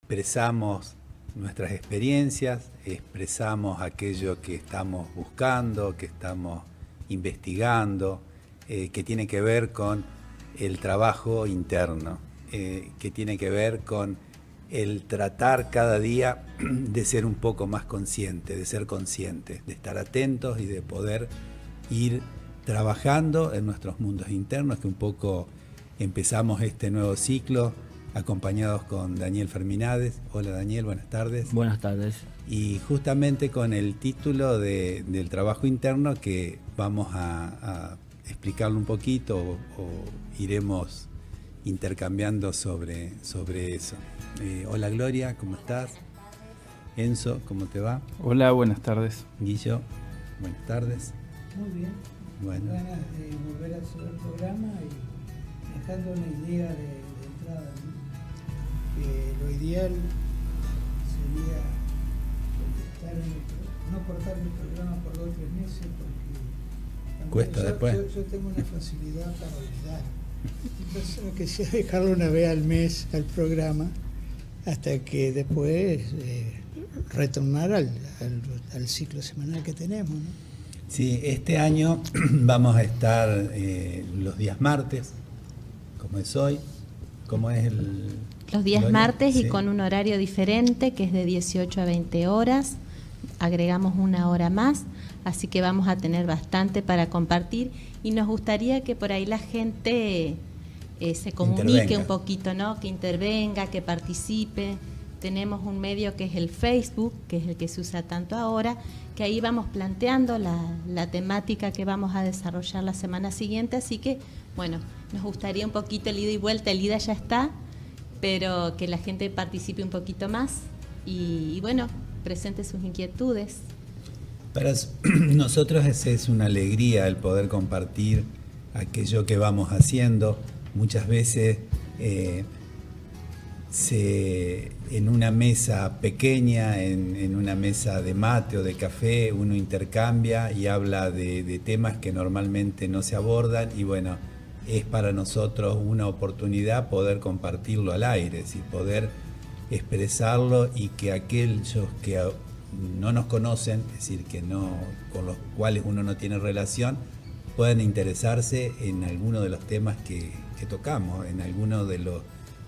expresamos nuestras experiencias, expresamos aquello que estamos buscando, que estamos investigando, que tiene que ver con el trabajo interno, que tiene que ver con el tratar cada día de ser un poco más consciente, de ser conscientes, de estar atentos y de poder ir trabajando en nuestros mundos internos, que un poco empezamos este nuevo ciclo acompañados con Daniel Ferminades. Hola Daniel, buenas tardes. Buenas tardes. Y justamente con el título del trabajo interno, que vamos a explicarlo un poquito o iremos intercambiando sobre eso. Hola Gloria, ¿cómo estás? Enzo, ¿cómo te va? Hola, buenas tardes. Guillo, buenas tardes. Muy bien. Bueno. Ganas de volver a hacer el programa y dejando una idea de entrada, ¿no? Lo ideal sería no cortar mi programa por 2 o 3 meses porque cuesta después. Yo tengo una facilidad para olvidar. Entonces, lo que sea dejarlo una vez al mes al programa hasta que después retornar al ciclo semanal que tenemos, ¿no? Sí, este año vamos a estar los días martes, como es hoy. ¿Cómo es los días Gloria? martes? Sí. Y con un horario diferente, que es de 18 a 20 horas. Agregamos 1 hora más, así que vamos a tener bastante para compartir. Y nos gustaría que por ahí la gente se comunique un poquito, ¿no? Que intervenga, que participe. Tenemos un medio que es el Facebook, que es el que se usa tanto ahora, que ahí vamos planteando la temática que vamos a desarrollar la semana siguiente. Así que, bueno, nos gustaría un poquito el ida y vuelta. El ida ya está, pero que la gente participe un poquito más y bueno, presente sus inquietudes. Para nosotros es una alegría el poder compartir aquello que vamos haciendo. Muchas veces en una mesa pequeña, en una mesa de mate o de café, uno intercambia y habla de temas que normalmente no se abordan, y bueno, es para nosotros una oportunidad poder compartirlo al aire, es decir, poder expresarlo y que aquellos que no nos conocen, es decir, que no, con los cuales uno no tiene relación, puedan interesarse en alguno de los temas que tocamos, en alguno de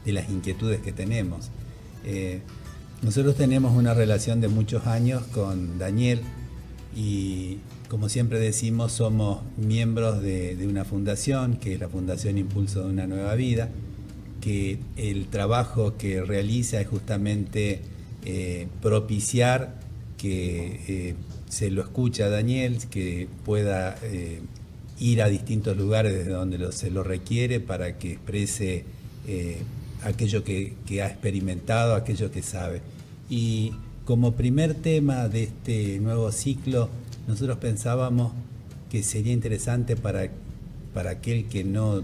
las inquietudes que tenemos. Nosotros tenemos una relación de muchos años con Daniel y, como siempre decimos, somos miembros de una fundación, que es la Fundación Impulso de una Nueva Vida, que el trabajo que realiza es justamente propiciar que se lo escuche a Daniel, que pueda ir a distintos lugares desde donde se lo requiere para que exprese aquello que ha experimentado, aquello que sabe. Y como primer tema de este nuevo ciclo, nosotros pensábamos que sería interesante para aquel que no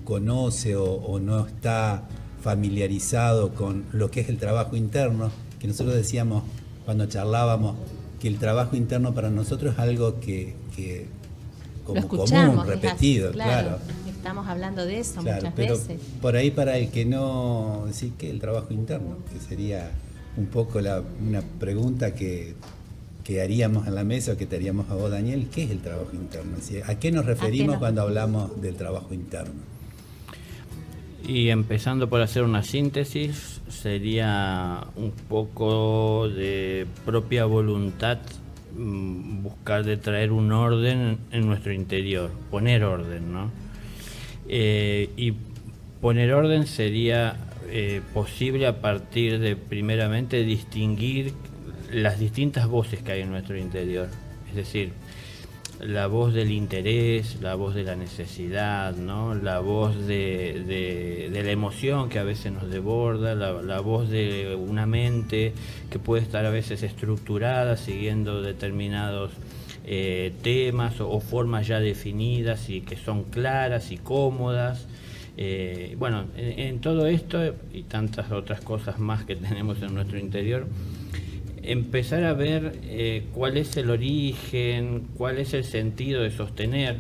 conoce o no está familiarizado con lo que es el trabajo interno, que nosotros decíamos cuando charlábamos que el trabajo interno para nosotros es algo que como común, repetido, claro. Estamos hablando de eso, claro, muchas pero veces. Por ahí, para el que no, decir que el trabajo interno, que sería un poco una pregunta que haríamos en la mesa, o que te haríamos a vos, Daniel. ¿Qué es el trabajo interno? ¿A qué nos referimos cuando hablamos del trabajo interno? Y empezando por hacer una síntesis, sería un poco de propia voluntad, buscar de traer un orden en nuestro interior, poner orden, ¿no? Y poner orden sería posible a partir de, primeramente, distinguir las distintas voces que hay en nuestro interior, es decir, la voz del interés, la voz de la necesidad, ¿no? La voz de la emoción que a veces nos desborda, la voz de una mente que puede estar a veces estructurada siguiendo determinados temas o formas ya definidas y que son claras y cómodas. Bueno, en todo esto y tantas otras cosas más que tenemos en nuestro interior, empezar a ver cuál es el origen, cuál es el sentido de sostener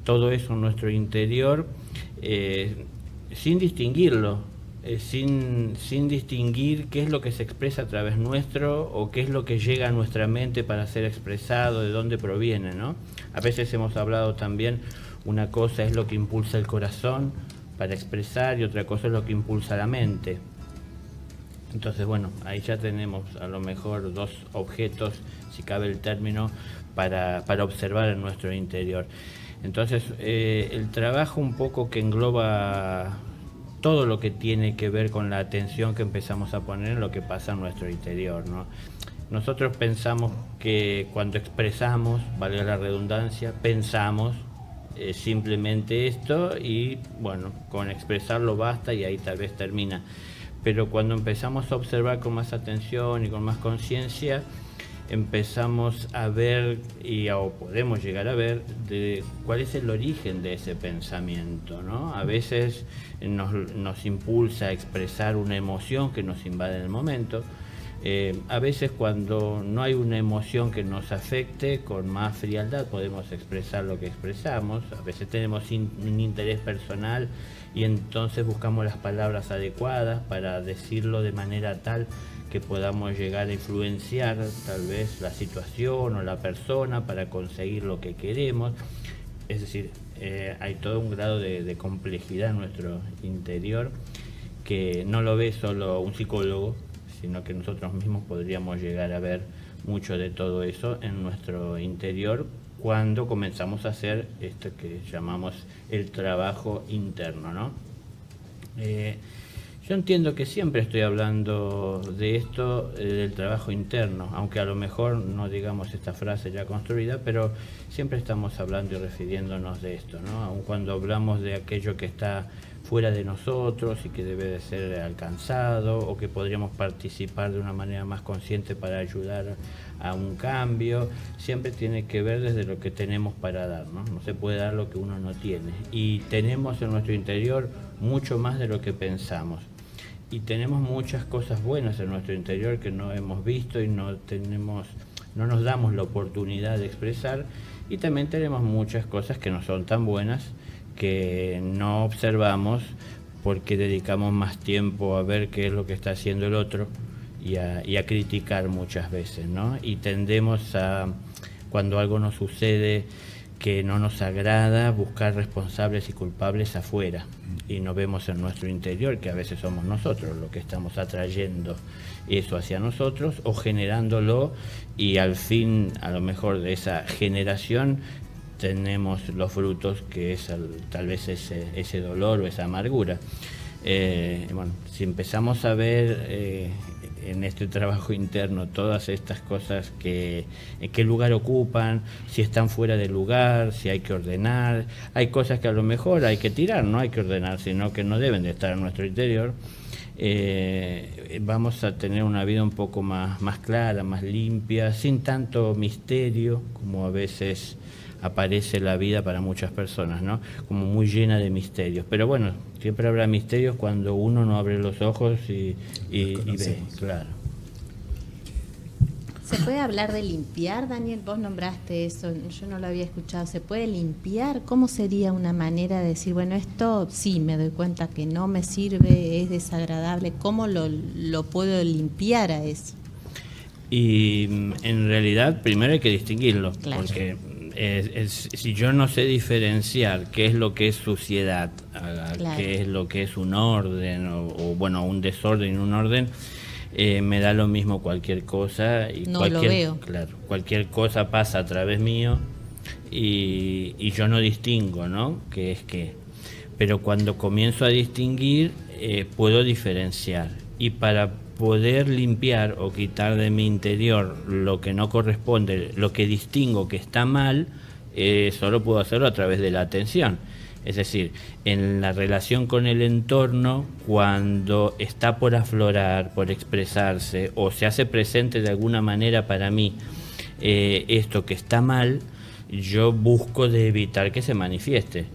todo eso en nuestro interior, sin distinguirlo. sin distinguir qué es lo que se expresa a través nuestro o qué es lo que llega a nuestra mente para ser expresado, de dónde proviene, ¿no? A veces hemos hablado también, una cosa es lo que impulsa el corazón para expresar y otra cosa es lo que impulsa la mente. Entonces, bueno, ahí ya tenemos a lo mejor dos objetos, si cabe el término, para observar en nuestro interior. Entonces, el trabajo un poco que engloba todo lo que tiene que ver con la atención que empezamos a poner en lo que pasa en nuestro interior, ¿no? Nosotros pensamos que cuando expresamos, valga la redundancia, pensamos simplemente esto y, bueno, con expresarlo basta y ahí tal vez termina. Pero cuando empezamos a observar con más atención y con más conciencia, empezamos a ver o podemos llegar a ver de cuál es el origen de ese pensamiento, ¿no? A veces nos impulsa a expresar una emoción que nos invade en el momento. A veces cuando no hay una emoción que nos afecte, con más frialdad podemos expresar lo que expresamos. A veces tenemos un interés personal y entonces buscamos las palabras adecuadas para decirlo de manera tal que podamos llegar a influenciar tal vez la situación o la persona para conseguir lo que queremos. Es decir, hay todo un grado de complejidad en nuestro interior que no lo ve solo un psicólogo, sino que nosotros mismos podríamos llegar a ver mucho de todo eso en nuestro interior cuando comenzamos a hacer esto que llamamos el trabajo interno, ¿no? Yo entiendo que siempre estoy hablando de esto, del trabajo interno, aunque a lo mejor no digamos esta frase ya construida, pero siempre estamos hablando y refiriéndonos de esto, ¿no? Aun cuando hablamos de aquello que está fuera de nosotros y que debe de ser alcanzado o que podríamos participar de una manera más consciente para ayudar a un cambio, siempre tiene que ver desde lo que tenemos para dar, ¿no? No se puede dar lo que uno no tiene y tenemos en nuestro interior mucho más de lo que pensamos y tenemos muchas cosas buenas en nuestro interior que no hemos visto y no nos damos la oportunidad de expresar, y también tenemos muchas cosas que no son tan buenas que no observamos porque dedicamos más tiempo a ver qué es lo que está haciendo el otro y a criticar muchas veces, ¿no? Y tendemos a, cuando algo nos sucede que no nos agrada, buscar responsables y culpables afuera y no vemos en nuestro interior que a veces somos nosotros los que estamos atrayendo eso hacia nosotros o generándolo, y al fin a lo mejor de esa generación tenemos los frutos que es tal vez ese dolor o esa amargura. Bueno, si empezamos a ver en este trabajo interno todas estas cosas en qué lugar ocupan, si están fuera de lugar, si hay que ordenar, hay cosas que a lo mejor hay que tirar, no hay que ordenar, sino que no deben de estar en nuestro interior, vamos a tener una vida un poco más clara, más limpia, sin tanto misterio como a veces aparece la vida para muchas personas, ¿no? Como muy llena de misterios. Pero bueno, siempre habrá misterios cuando uno no abre los ojos y ve, claro. ¿Se puede hablar de limpiar, Daniel? Vos nombraste eso, yo no lo había escuchado. ¿Se puede limpiar? ¿Cómo sería una manera de decir, bueno, esto sí, me doy cuenta que no me sirve, es desagradable? ¿Cómo lo puedo limpiar a eso? Y en realidad primero hay que distinguirlo, claro. Porque si yo no sé diferenciar qué es lo que es suciedad, claro, qué es lo que es un orden o bueno, un desorden y un orden, me da lo mismo cualquier cosa y no lo veo. Claro, cualquier cosa pasa a través mío y yo no distingo, ¿no? ¿Qué es qué? Pero cuando comienzo a distinguir puedo diferenciar, y para poder limpiar o quitar de mi interior lo que no corresponde, lo que distingo que está mal, solo puedo hacerlo a través de la atención. Es decir, en la relación con el entorno, cuando está por aflorar, por expresarse, o se hace presente de alguna manera para mí esto que está mal, yo busco de evitar que se manifieste,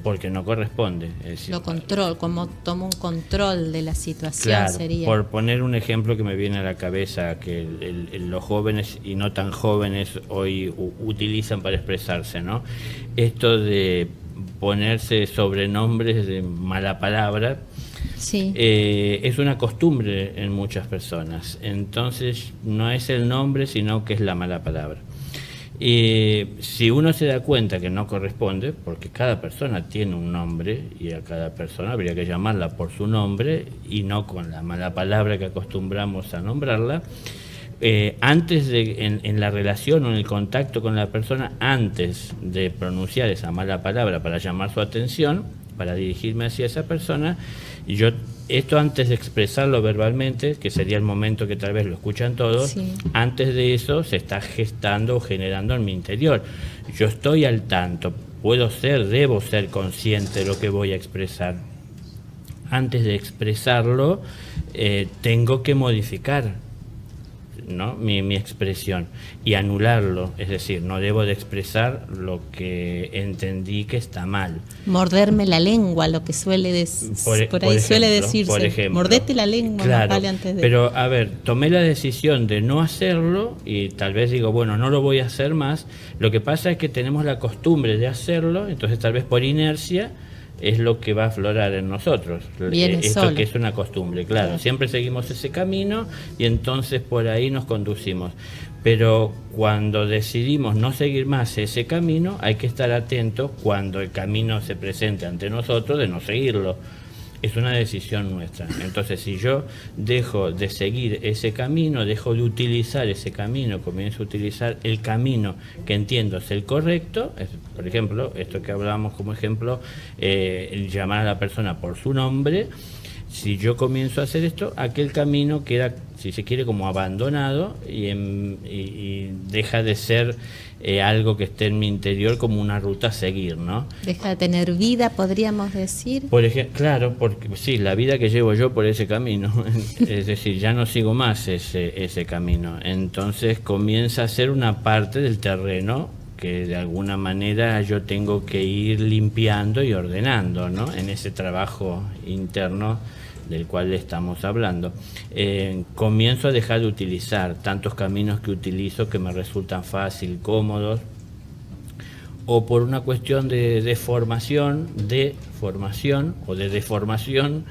porque no corresponde. Es decir, lo control, como tomo un control de la situación, claro, sería. Por poner un ejemplo que me viene a la cabeza, que los jóvenes y no tan jóvenes hoy utilizan para expresarse, ¿no? Esto de ponerse sobrenombres de mala palabra Sí. Es una costumbre en muchas personas. Entonces no es el nombre, sino que es la mala palabra. Si uno se da cuenta que no corresponde, porque cada persona tiene un nombre y a cada persona habría que llamarla por su nombre y no con la mala palabra que acostumbramos a nombrarla, antes de, en la relación o en el contacto con la persona, antes de pronunciar esa mala palabra para llamar su atención, para dirigirme hacia esa persona, y yo esto antes de expresarlo verbalmente, que sería el momento que tal vez lo escuchan todos, Sí. antes de eso se está gestando o generando en mi interior. Yo estoy al tanto, debo ser consciente de lo que voy a expresar. Antes de expresarlo, tengo que modificar, ¿no? mi expresión y anularlo, es decir, no debo de expresar lo que entendí que está mal. Morderme la lengua, lo que suele por ahí suele decirse. Por ejemplo, mordete la lengua, claro, más vale antes de. pero a ver, tomé la decisión de no hacerlo y tal vez digo, bueno, no lo voy a hacer más. Lo que pasa es que tenemos la costumbre de hacerlo, entonces tal vez por inercia es lo que va a aflorar en nosotros. Viene esto solo. que es una costumbre, claro. Siempre seguimos ese camino y entonces por ahí nos conducimos. Pero cuando decidimos no seguir más ese camino, hay que estar atentos cuando el camino se presente ante nosotros de no seguirlo. Es una decisión nuestra. Entonces, si yo dejo de seguir ese camino, dejo de utilizar ese camino, comienzo a utilizar el camino que entiendo es el correcto, por ejemplo, esto que hablábamos como ejemplo, el llamar a la persona por su nombre. Si yo comienzo a hacer esto, aquel camino queda, si se quiere, como abandonado y deja de ser algo que esté en mi interior como una ruta a seguir, ¿no? Deja de tener vida, podríamos decir. Por ejemplo, claro, porque sí, la vida que llevo yo por ese camino, es decir, ya no sigo más ese camino. Entonces comienza a ser una parte del terreno que de alguna manera yo tengo que ir limpiando y ordenando, ¿no? En ese trabajo interno del cual estamos hablando. Comienzo a dejar de utilizar tantos caminos que utilizo que me resultan fácil, cómodos, o por una cuestión de formación o de deformación,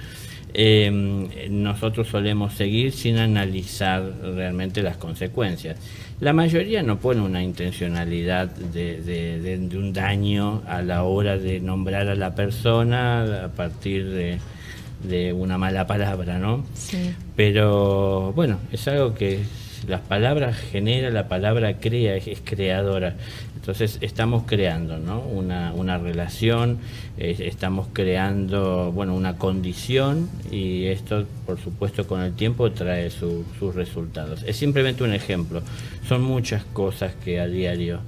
nosotros solemos seguir sin analizar realmente las consecuencias. La mayoría no pone una intencionalidad de un daño a la hora de nombrar a la persona a partir de una mala palabra, ¿no? Sí. Pero bueno, es algo que las palabras genera, la palabra crea, es creadora. Entonces estamos creando, ¿no? una relación, estamos creando, bueno, una condición, y esto por supuesto con el tiempo trae sus resultados. Es simplemente un ejemplo, son muchas cosas que a diario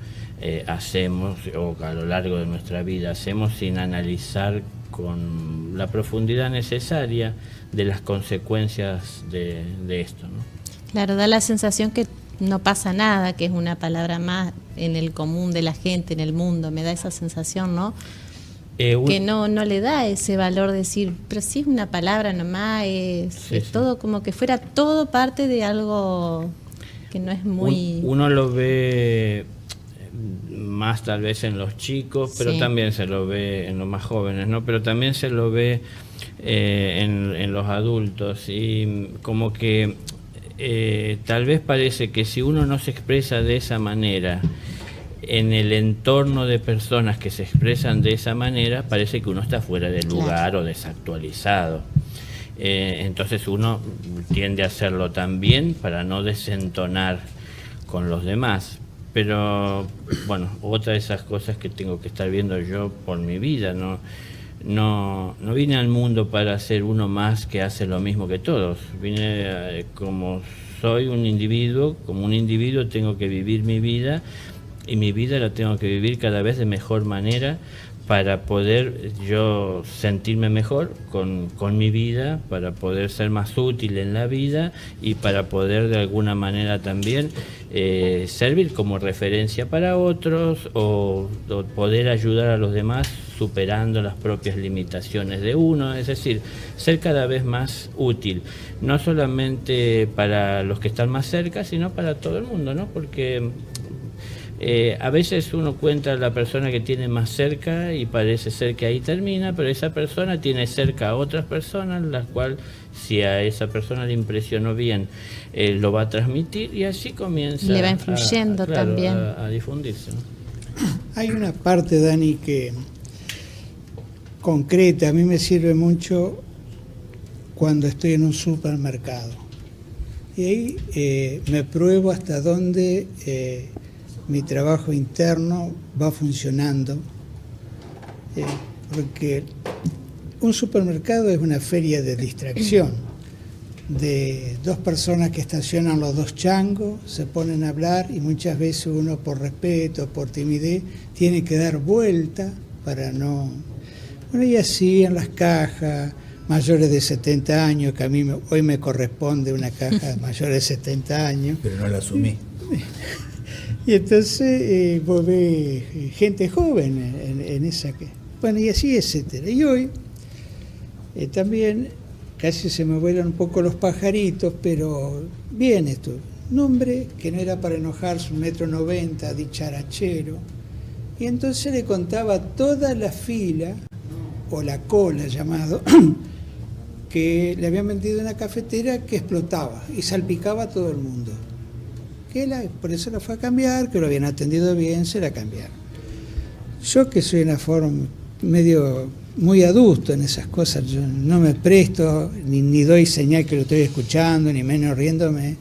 hacemos o a lo largo de nuestra vida hacemos sin analizar con la profundidad necesaria de las consecuencias de esto, ¿no? Claro, da la sensación que no pasa nada, que es una palabra más en el común de la gente, en el mundo, me da esa sensación, ¿no? Que no le da ese valor de decir, pero sí es una palabra nomás, es todo como que fuera todo parte de algo que no es muy... Uno lo ve más tal vez en los chicos, pero también se lo ve en los más jóvenes, ¿no? Pero también se lo ve en los adultos, y como que tal vez parece que si uno no se expresa de esa manera en el entorno de personas que se expresan de esa manera, parece que uno está fuera de lugar o desactualizado. Entonces uno tiende a hacerlo también para no desentonar con los demás. Pero bueno, otra de esas cosas que tengo que estar viendo yo por mi vida, no vine al mundo para ser uno más que hace lo mismo que todos. Vine como soy un individuo, como un individuo tengo que vivir mi vida, y mi vida la tengo que vivir cada vez de mejor manera para poder yo sentirme mejor con mi vida, para poder ser más útil en la vida y para poder de alguna manera también servir como referencia para otros o poder ayudar a los demás superando las propias limitaciones de uno, es decir, ser cada vez más útil, no solamente para los que están más cerca, sino para todo el mundo, ¿no? Porque A veces uno cuenta a la persona que tiene más cerca y parece ser que ahí termina, pero esa persona tiene cerca a otras personas, las cuales si a esa persona le impresionó bien, lo va a transmitir y así comienza le va influyendo también a difundirse, ¿no? Hay una parte, Dani, que concreta, a mí me sirve mucho cuando estoy en un supermercado. Y ahí me pruebo hasta dónde mi trabajo interno va funcionando, porque un supermercado es una feria de distracción, de dos personas que estacionan los dos changos, se ponen a hablar y muchas veces uno por respeto, por timidez, tiene que dar vuelta para no... Bueno, y así en las cajas, mayores de 70 años, que a mí hoy me corresponde una caja de mayores de 70 años. Pero no la asumí. Y entonces vos ves gente joven en esa... Bueno, y así, etcétera. Y hoy también casi se me vuelan un poco los pajaritos, pero bien esto. Un hombre que no era para enojarse, 1,90 m, dicharachero. Y entonces le contaba toda la fila, o la cola llamado, que le habían vendido una cafetera que explotaba y salpicaba a todo el mundo. Por eso la fue a cambiar, que lo habían atendido bien, se la cambiaron. Yo, que soy una forma medio muy adusto en esas cosas, yo no me presto, ni doy señal que lo estoy escuchando, ni menos riéndome,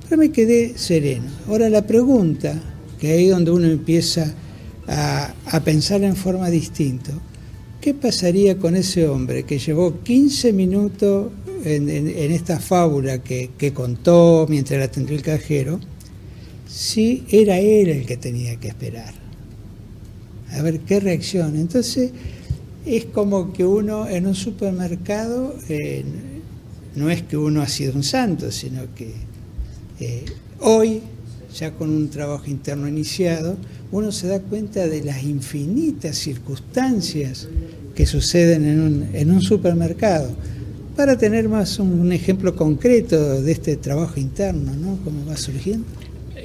pero me quedé sereno. Ahora la pregunta, que ahí es donde uno empieza a pensar en forma distinta, ¿qué pasaría con ese hombre que llevó 15 minutos en esta fábula que contó mientras le atendió el cajero, si era él el que tenía que esperar? A ver qué reacción. Entonces, es como que uno en un supermercado, no es que uno ha sido un santo, sino que hoy, ya con un trabajo interno iniciado, uno se da cuenta de las infinitas circunstancias que suceden en un supermercado, para tener más un ejemplo concreto de este trabajo interno, ¿no? Cómo va surgiendo.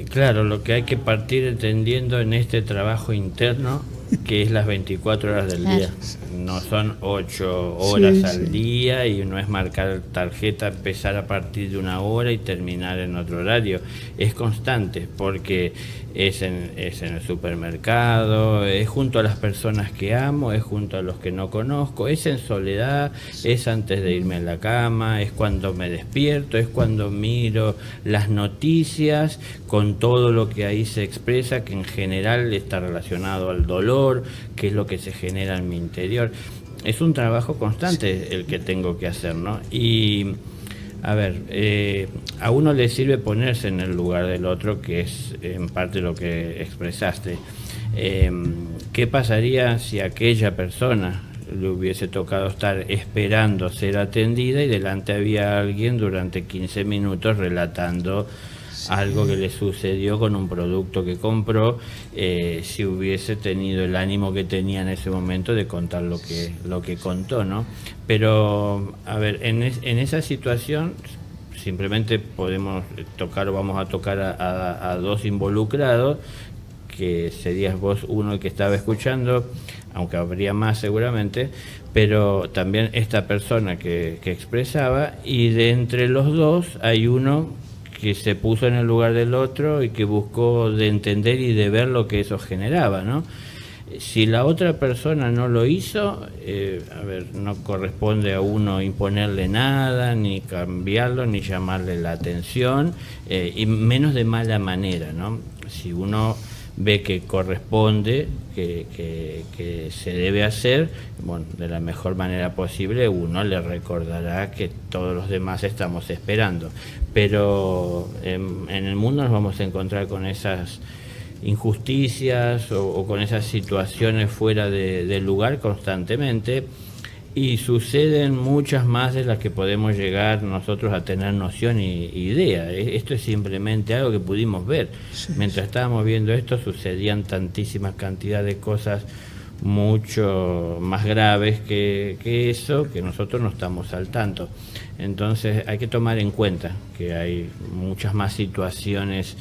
Claro, lo que hay que partir entendiendo en este trabajo interno, que es las 24 horas del día. No son 8 horas al día, y no es marcar tarjeta, empezar a partir de una hora y terminar en otro horario. Es constante, porque es en el supermercado, es junto a las personas que amo, es junto a los que no conozco, es en soledad, es antes de irme a la cama, es cuando me despierto, es cuando miro las noticias con todo lo que ahí se expresa, que en general está relacionado al dolor, que es lo que se genera en mi interior. Es un trabajo constante el que tengo que hacer, ¿no? Y a ver, a uno le sirve ponerse en el lugar del otro, que es en parte lo que expresaste. ¿Qué pasaría si a aquella persona le hubiese tocado estar esperando ser atendida y delante había alguien durante 15 minutos relatando algo que le sucedió con un producto que compró, si hubiese tenido el ánimo que tenía en ese momento de contar lo que contó, ¿no? Pero, a ver, en esa situación simplemente podemos tocar, o vamos a tocar a dos involucrados, que serías vos uno el que estaba escuchando, aunque habría más seguramente, pero también esta persona que expresaba, y de entre los dos hay uno que se puso en el lugar del otro y que buscó de entender y de ver lo que eso generaba, ¿no? Si la otra persona no lo hizo, a ver, no corresponde a uno imponerle nada, ni cambiarlo, ni llamarle la atención, y menos de mala manera, ¿no? Si uno ve que corresponde, que se debe hacer, bueno, de la mejor manera posible, uno le recordará que todos los demás estamos esperando. Pero en el mundo nos vamos a encontrar con esas injusticias o con esas situaciones fuera de lugar constantemente, y suceden muchas más de las que podemos llegar nosotros a tener noción y idea. Esto es simplemente algo que pudimos ver. Mientras estábamos viendo esto, sucedían tantísimas cantidades de cosas mucho más graves que eso, que nosotros no estamos al tanto. Entonces hay que tomar en cuenta que hay muchas más situaciones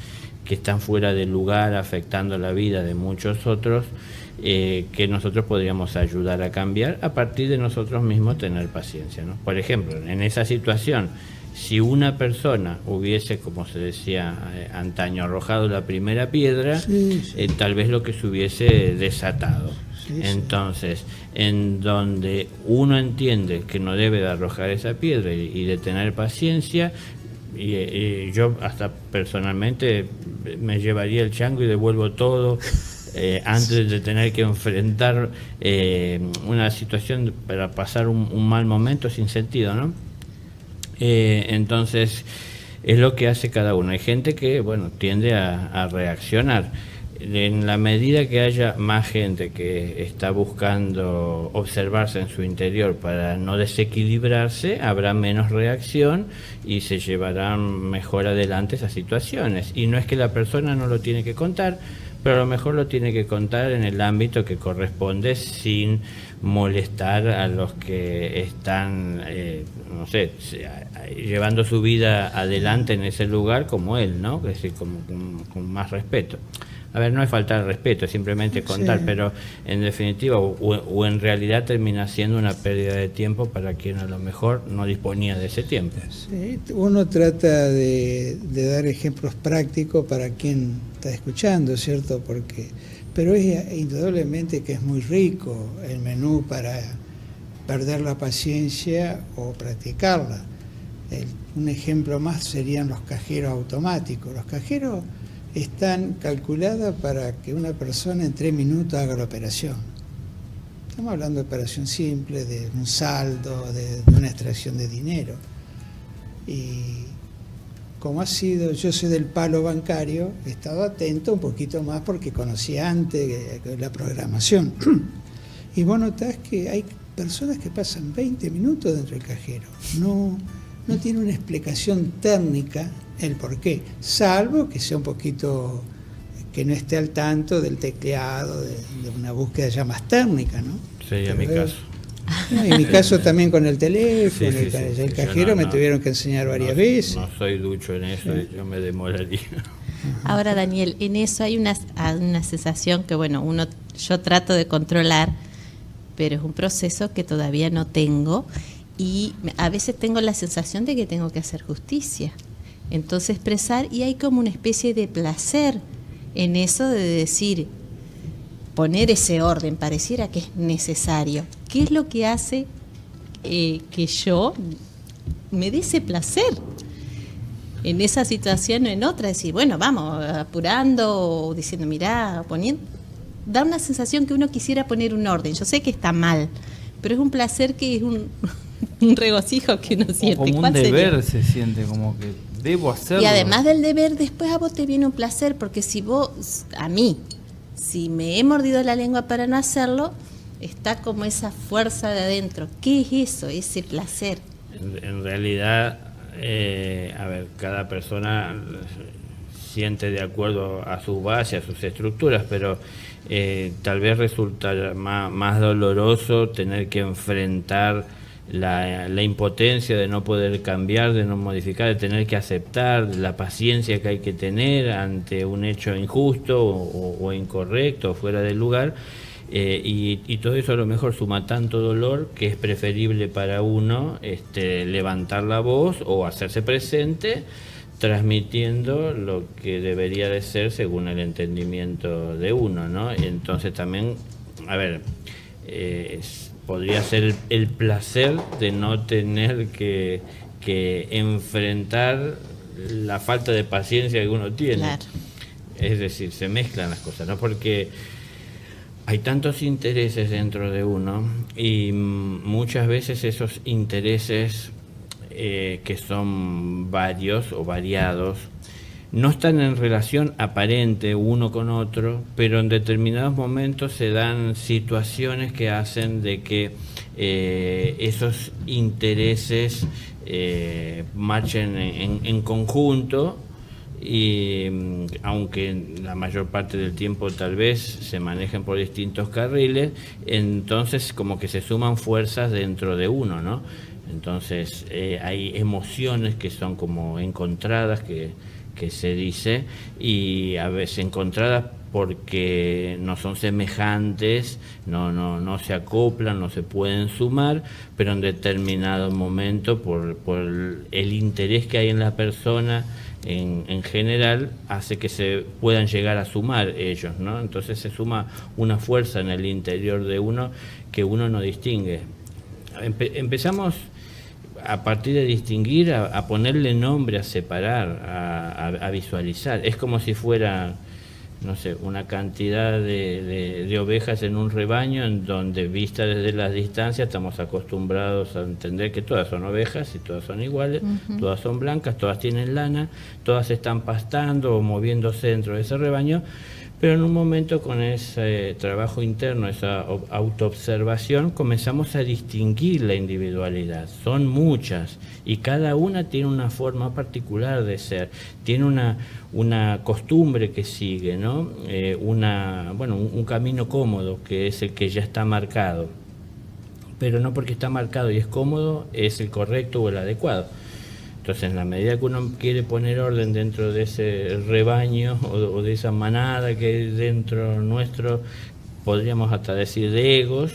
que están fuera de lugar, afectando la vida de muchos otros, que nosotros podríamos ayudar a cambiar a partir de nosotros mismos tener paciencia, ¿no? Por ejemplo, en esa situación, si una persona hubiese, como se decía antaño, arrojado la primera piedra, tal vez lo que se hubiese desatado. Entonces, en donde uno entiende que no debe de arrojar esa piedra y de tener paciencia, y yo hasta personalmente me llevaría el chango y devuelvo todo antes de tener que enfrentar una situación para pasar un mal momento sin sentido, ¿no? Entonces es lo que hace cada uno. Hay gente que, bueno, tiende a reaccionar. En la medida que haya más gente que está buscando observarse en su interior para no desequilibrarse, habrá menos reacción y se llevarán mejor adelante esas situaciones. Y no es que la persona no lo tiene que contar, pero a lo mejor lo tiene que contar en el ámbito que corresponde, sin molestar a los que están, no sé, llevando su vida adelante en ese lugar como él, ¿no? Es decir, con más respeto. A ver, no es faltar respeto, es simplemente contar, pero en definitiva o en realidad termina siendo una pérdida de tiempo para quien a lo mejor no disponía de ese tiempo. Sí, uno trata de dar ejemplos prácticos para quien está escuchando, ¿cierto? Pero es indudablemente que es muy rico el menú para perder la paciencia o practicarla. Un ejemplo más serían los cajeros automáticos. Los cajeros están calculadas para que una persona en 3 minutos haga la operación. Estamos hablando de operación simple, de un saldo, de una extracción de dinero. Y como yo soy del palo bancario, he estado atento un poquito más porque conocía antes la programación. Y vos notás que hay personas que pasan 20 minutos dentro del cajero. No tiene una explicación técnica el por qué, salvo que sea un poquito, que no esté al tanto del tecleado, de una búsqueda ya más técnica, ¿no? Sería mi caso. No, y mi caso también con el teléfono, el cajero me tuvieron que enseñar varias veces. No soy ducho en eso, yo me demoraría. Ahora, Daniel, en eso hay una sensación que, bueno, yo trato de controlar, pero es un proceso que todavía no tengo, y a veces tengo la sensación de que tengo que hacer justicia. Entonces expresar, y hay como una especie de placer en eso de decir, poner ese orden, pareciera que es necesario. ¿Qué es lo que hace que yo me dé ese placer en esa situación o en otra? Decir, bueno, vamos, apurando, o diciendo, mirá, poniendo. Da una sensación que uno quisiera poner un orden. Yo sé que está mal, pero es un placer que es un regocijo que uno siente. Como un deber se siente, como que debo hacerlo. Y además del deber, después a vos te viene un placer, porque si me he mordido la lengua para no hacerlo, está como esa fuerza de adentro. ¿Qué es eso, ese placer? En realidad, a ver, cada persona siente de acuerdo a su base, a sus estructuras, pero tal vez resulta más doloroso tener que enfrentar la impotencia de no poder cambiar, de no modificar, de tener que aceptar, la paciencia que hay que tener ante un hecho injusto o incorrecto o fuera del lugar, y todo eso a lo mejor suma tanto dolor que es preferible para uno levantar la voz o hacerse presente, transmitiendo lo que debería de ser según el entendimiento de uno, ¿no? Entonces también, a ver, podría ser el placer de no tener que enfrentar la falta de paciencia que uno tiene. Claro. Es decir, se mezclan las cosas, ¿no? Porque hay tantos intereses dentro de uno y muchas veces esos intereses que son varios o variados no están en relación aparente uno con otro, pero en determinados momentos se dan situaciones que hacen de que esos intereses marchen en conjunto y aunque la mayor parte del tiempo tal vez se manejen por distintos carriles, entonces como que se suman fuerzas dentro de uno, ¿no? Entonces hay emociones que son como encontradas, que se dice, y a veces encontradas porque no son semejantes, no se acoplan, no se pueden sumar, pero en determinado momento por el interés que hay en la persona en general hace que se puedan llegar a sumar ellos, ¿no? Entonces se suma una fuerza en el interior de uno que uno no distingue. Empezamos a partir de distinguir, a ponerle nombre, a separar, a visualizar. Es como si fuera, no sé, una cantidad de ovejas en un rebaño en donde, vista desde las distancias, estamos acostumbrados a entender que todas son ovejas y todas son iguales, todas son blancas, todas tienen lana, todas están pastando o moviéndose dentro de ese rebaño, pero en un momento con ese trabajo interno, esa autoobservación, comenzamos a distinguir la individualidad. Son muchas y cada una tiene una forma particular de ser, tiene una costumbre que sigue, ¿no? Un camino cómodo, que es el que ya está marcado. Pero no porque está marcado y es cómodo es el correcto o el adecuado. Entonces, en la medida que uno quiere poner orden dentro de ese rebaño o de esa manada que hay dentro nuestro, podríamos hasta decir de egos,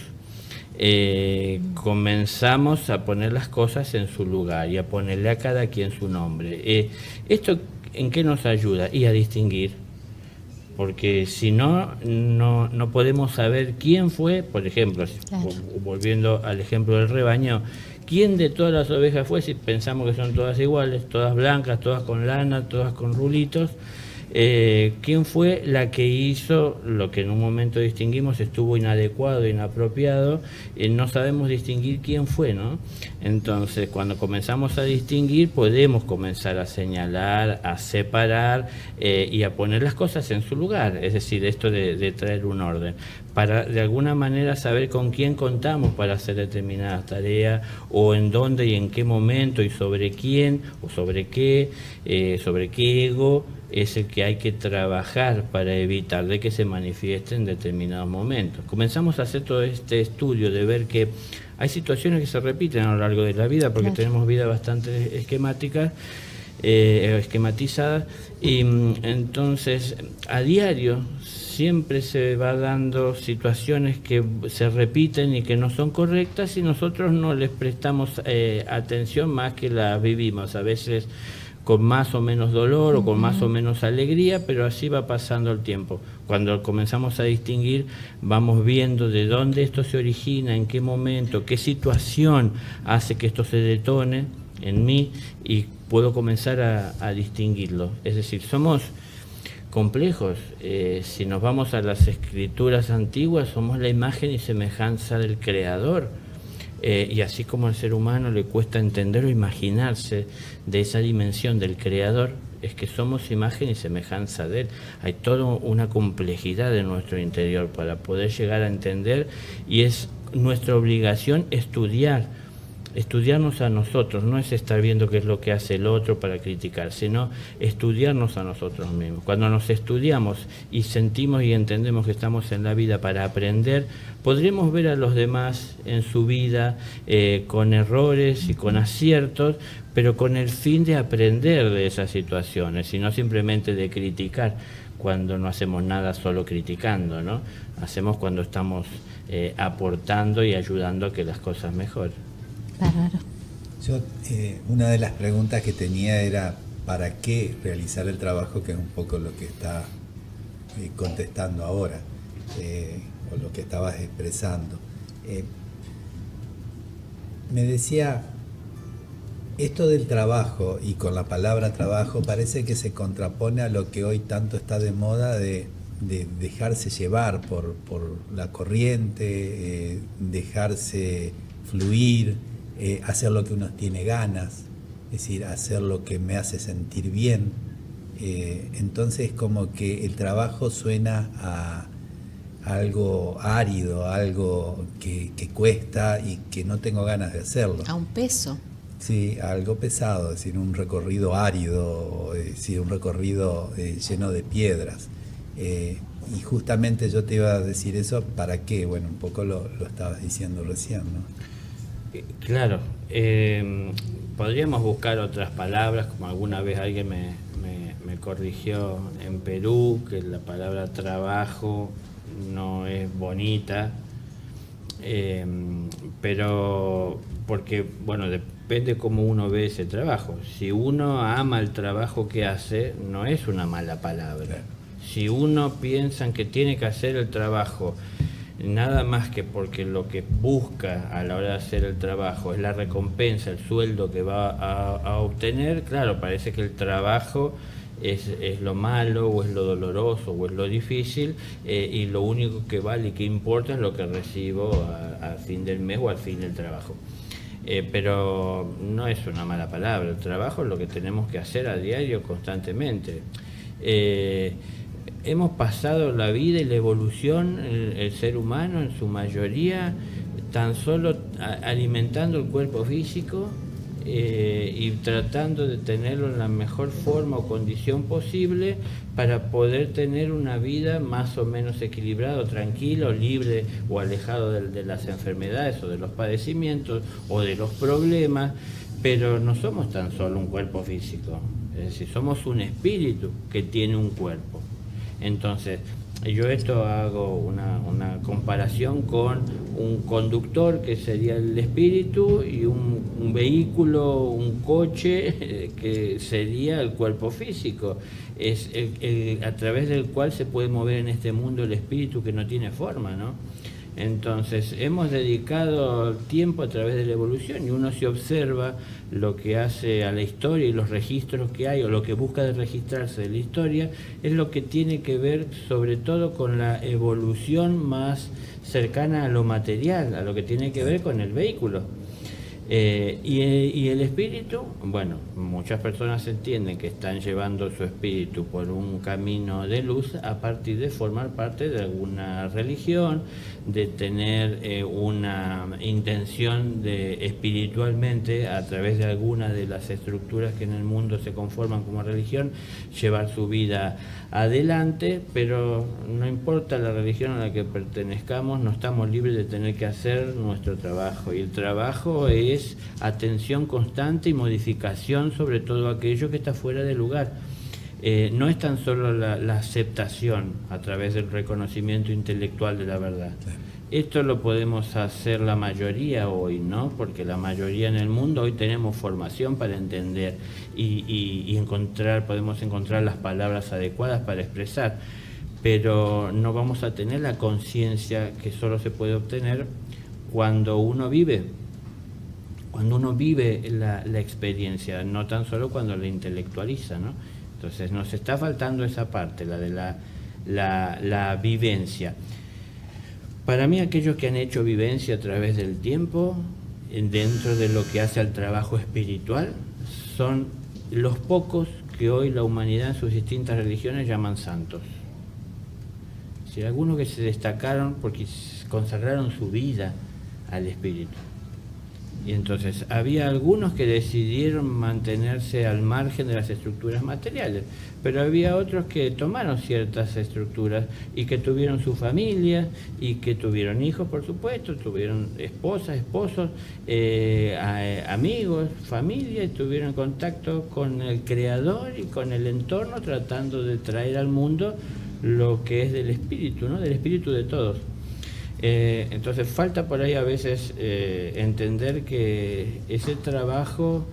comenzamos a poner las cosas en su lugar y a ponerle a cada quien su nombre. ¿Esto en qué nos ayuda? Y a distinguir. Porque si no podemos saber quién fue, por ejemplo, claro, volviendo al ejemplo del rebaño, ¿quién de todas las ovejas fue? Si pensamos que son todas iguales, todas blancas, todas con lana, todas con rulitos, ¿quién fue la que hizo lo que en un momento distinguimos estuvo inadecuado, inapropiado? No sabemos distinguir quién fue, ¿no? Entonces, cuando comenzamos a distinguir, podemos comenzar a señalar, a separar y a poner las cosas en su lugar, es decir, esto de traer un orden, para de alguna manera saber con quién contamos para hacer determinadas tareas, o en dónde y en qué momento y sobre quién o sobre qué ego es el que hay que trabajar para evitar de que se manifieste en determinados momentos. Comenzamos a hacer todo este estudio de ver que hay situaciones que se repiten a lo largo de la vida, porque claro, tenemos vidas bastante esquematizadas, y entonces a diario siempre se va dando situaciones que se repiten y que no son correctas, y nosotros no les prestamos atención más que las vivimos, a veces con más o menos dolor o con más o menos alegría, pero así va pasando el tiempo. Cuando comenzamos a distinguir, vamos viendo de dónde esto se origina, en qué momento, qué situación hace que esto se detone en mí, y puedo comenzar a distinguirlo. Es decir, somos complejos. Si nos vamos a las escrituras antiguas, somos la imagen y semejanza del Creador. Y así como al ser humano le cuesta entender o imaginarse de esa dimensión del Creador, es que somos imagen y semejanza de Él. Hay toda una complejidad en nuestro interior para poder llegar a entender, y es nuestra obligación estudiarnos a nosotros. No es estar viendo qué es lo que hace el otro para criticar, sino estudiarnos a nosotros mismos. Cuando nos estudiamos y sentimos y entendemos que estamos en la vida para aprender, podremos ver a los demás en su vida con errores y con aciertos, pero con el fin de aprender de esas situaciones y no simplemente de criticar, cuando no hacemos nada solo criticando, ¿no? Hacemos cuando estamos aportando y ayudando a que las cosas mejoren. Bárbaro. Yo, una de las preguntas que tenía era ¿para qué realizar el trabajo? Que es un poco lo que está contestando ahora, o lo que estabas expresando. Me decía, esto del trabajo, y con la palabra trabajo, parece que se contrapone a lo que hoy tanto está de moda de dejarse llevar por la corriente, dejarse fluir, hacer lo que uno tiene ganas, es decir, hacer lo que me hace sentir bien. Entonces como que el trabajo suena a algo árido, algo que cuesta y que no tengo ganas de hacerlo. A un peso. Sí, algo pesado, es decir, un recorrido árido, es decir, un recorrido lleno de piedras. Y justamente yo te iba a decir eso, ¿para qué? Bueno, un poco lo estabas diciendo recién, ¿no? Claro, podríamos buscar otras palabras, como alguna vez alguien me corrigió en Perú, que la palabra trabajo no es bonita, pero porque, bueno, depende cómo uno ve ese trabajo. Si uno ama el trabajo que hace, no es una mala palabra. Si uno piensa que tiene que hacer el trabajo nada más que porque lo que busca a la hora de hacer el trabajo es la recompensa, el sueldo que va a obtener, claro, parece que el trabajo es lo malo, o es lo doloroso, o es lo difícil, y lo único que vale y que importa es lo que recibo al fin del mes o al fin del trabajo. Pero no es una mala palabra, el trabajo es lo que tenemos que hacer a diario constantemente. Hemos pasado la vida y la evolución, el ser humano en su mayoría, tan solo alimentando el cuerpo físico y tratando de tenerlo en la mejor forma o condición posible para poder tener una vida más o menos equilibrada, tranquila, libre o alejado de las enfermedades o de los padecimientos o de los problemas, pero no somos tan solo un cuerpo físico, es decir, somos un espíritu que tiene un cuerpo. Entonces, yo esto hago una comparación con un conductor, que sería el espíritu, y un vehículo, un coche, que sería el cuerpo físico. Es a través del cual se puede mover en este mundo el espíritu, que no tiene forma, ¿no? Entonces, hemos dedicado tiempo a través de la evolución, y uno se observa lo que hace a la historia y los registros que hay, o lo que busca de registrarse de la historia, es lo que tiene que ver sobre todo con la evolución más cercana a lo material, a lo que tiene que ver con el vehículo. Y el espíritu, bueno, muchas personas entienden que están llevando su espíritu por un camino de luz a partir de formar parte de alguna religión, de tener una intención de espiritualmente, a través de alguna de las estructuras que en el mundo se conforman como religión, llevar su vida adelante, pero no importa la religión a la que pertenezcamos, no estamos libres de tener que hacer nuestro trabajo, y el trabajo es atención constante y modificación sobre todo aquello que está fuera de lugar. No es tan solo la aceptación a través del reconocimiento intelectual de la verdad. Esto lo podemos hacer la mayoría hoy, ¿no? Porque la mayoría en el mundo hoy tenemos formación para entender y podemos encontrar las palabras adecuadas para expresar, pero no vamos a tener la conciencia que solo se puede obtener cuando uno vive la experiencia, no tan solo cuando la intelectualiza, ¿no? Entonces nos está faltando esa parte, la de la vivencia. Para mí, aquellos que han hecho vivencia a través del tiempo, dentro de lo que hace al trabajo espiritual, son los pocos que hoy la humanidad en sus distintas religiones llaman santos. Si algunos que se destacaron porque consagraron su vida al espíritu. Y entonces había algunos que decidieron mantenerse al margen de las estructuras materiales, pero había otros que tomaron ciertas estructuras y que tuvieron su familia y que tuvieron hijos, por supuesto, tuvieron esposas, esposos, amigos, familia, y tuvieron contacto con el Creador y con el entorno, tratando de traer al mundo lo que es del espíritu, ¿no? Del espíritu de todos. Entonces falta por ahí a veces entender que ese trabajo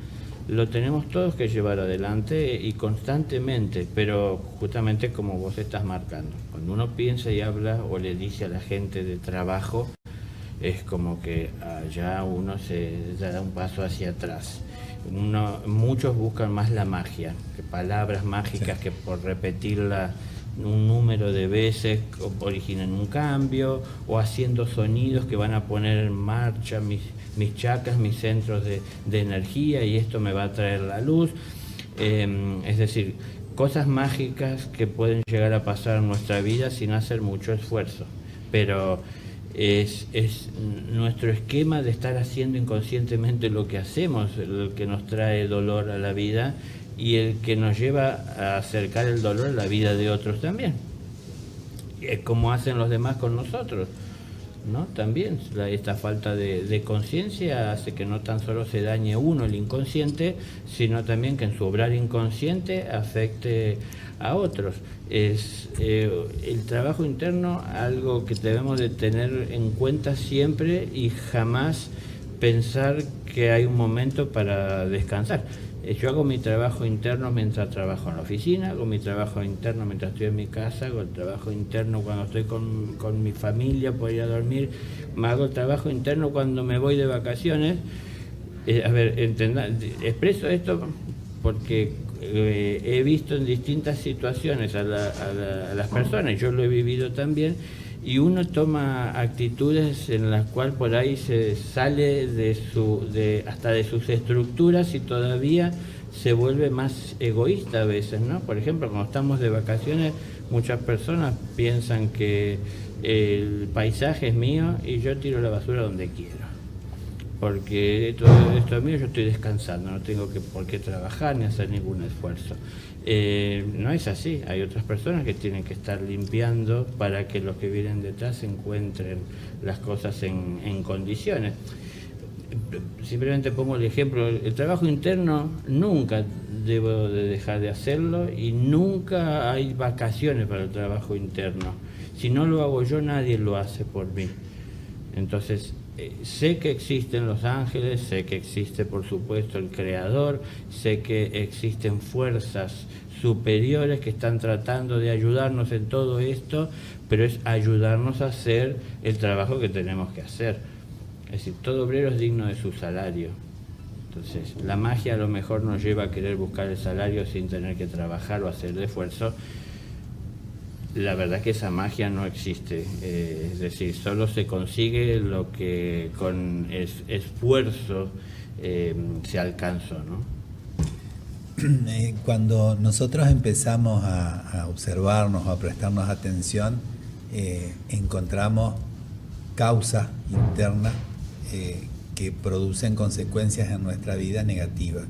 lo tenemos todos que llevar adelante y constantemente, pero justamente como vos estás marcando, cuando uno piensa y habla o le dice a la gente de trabajo, es como que ya uno se da un paso hacia atrás. Muchos buscan más la magia, que palabras mágicas que por repetirla un número de veces originan un cambio, o haciendo sonidos que van a poner en marcha mis chakras, mis centros de energía, y esto me va a traer la luz. Es decir, cosas mágicas que pueden llegar a pasar en nuestra vida sin hacer mucho esfuerzo, pero es nuestro esquema de estar haciendo inconscientemente lo que hacemos, el que nos trae dolor a la vida y el que nos lleva a acercar el dolor a la vida de otros también. Es como hacen los demás con nosotros, ¿no? También esta falta de conciencia hace que no tan solo se dañe uno el inconsciente, sino también que en su obrar inconsciente afecte a otros. Es el trabajo interno algo que debemos de tener en cuenta siempre y jamás pensar que hay un momento para descansar. Yo hago mi trabajo interno mientras trabajo en la oficina, hago mi trabajo interno mientras estoy en mi casa, hago el trabajo interno cuando estoy con mi familia por ir a dormir, me hago el trabajo interno cuando me voy de vacaciones. Expreso esto porque he visto en distintas situaciones a las personas, yo lo he vivido también, y uno toma actitudes en las cuales por ahí se sale hasta de sus estructuras y todavía se vuelve más egoísta a veces, ¿no? Por ejemplo, cuando estamos de vacaciones, muchas personas piensan que el paisaje es mío y yo tiro la basura donde quiero, porque todo esto es mío, yo estoy descansando, no tengo por qué trabajar ni hacer ningún esfuerzo. No es así, hay otras personas que tienen que estar limpiando para que los que vienen detrás encuentren las cosas en condiciones. Simplemente pongo el ejemplo, el trabajo interno nunca debo de dejar de hacerlo y nunca hay vacaciones para el trabajo interno. Si no lo hago yo, nadie lo hace por mí. Entonces, sé que existen los ángeles, sé que existe por supuesto el Creador, sé que existen fuerzas superiores que están tratando de ayudarnos en todo esto, pero es ayudarnos a hacer el trabajo que tenemos que hacer. Es decir, todo obrero es digno de su salario. Entonces, la magia a lo mejor nos lleva a querer buscar el salario sin tener que trabajar o hacer el esfuerzo. La verdad que esa magia no existe, es decir, solo se consigue lo que con esfuerzo se alcanzó, ¿no? Cuando nosotros empezamos a observarnos, a prestarnos atención, encontramos causas internas que producen consecuencias en nuestra vida negativas.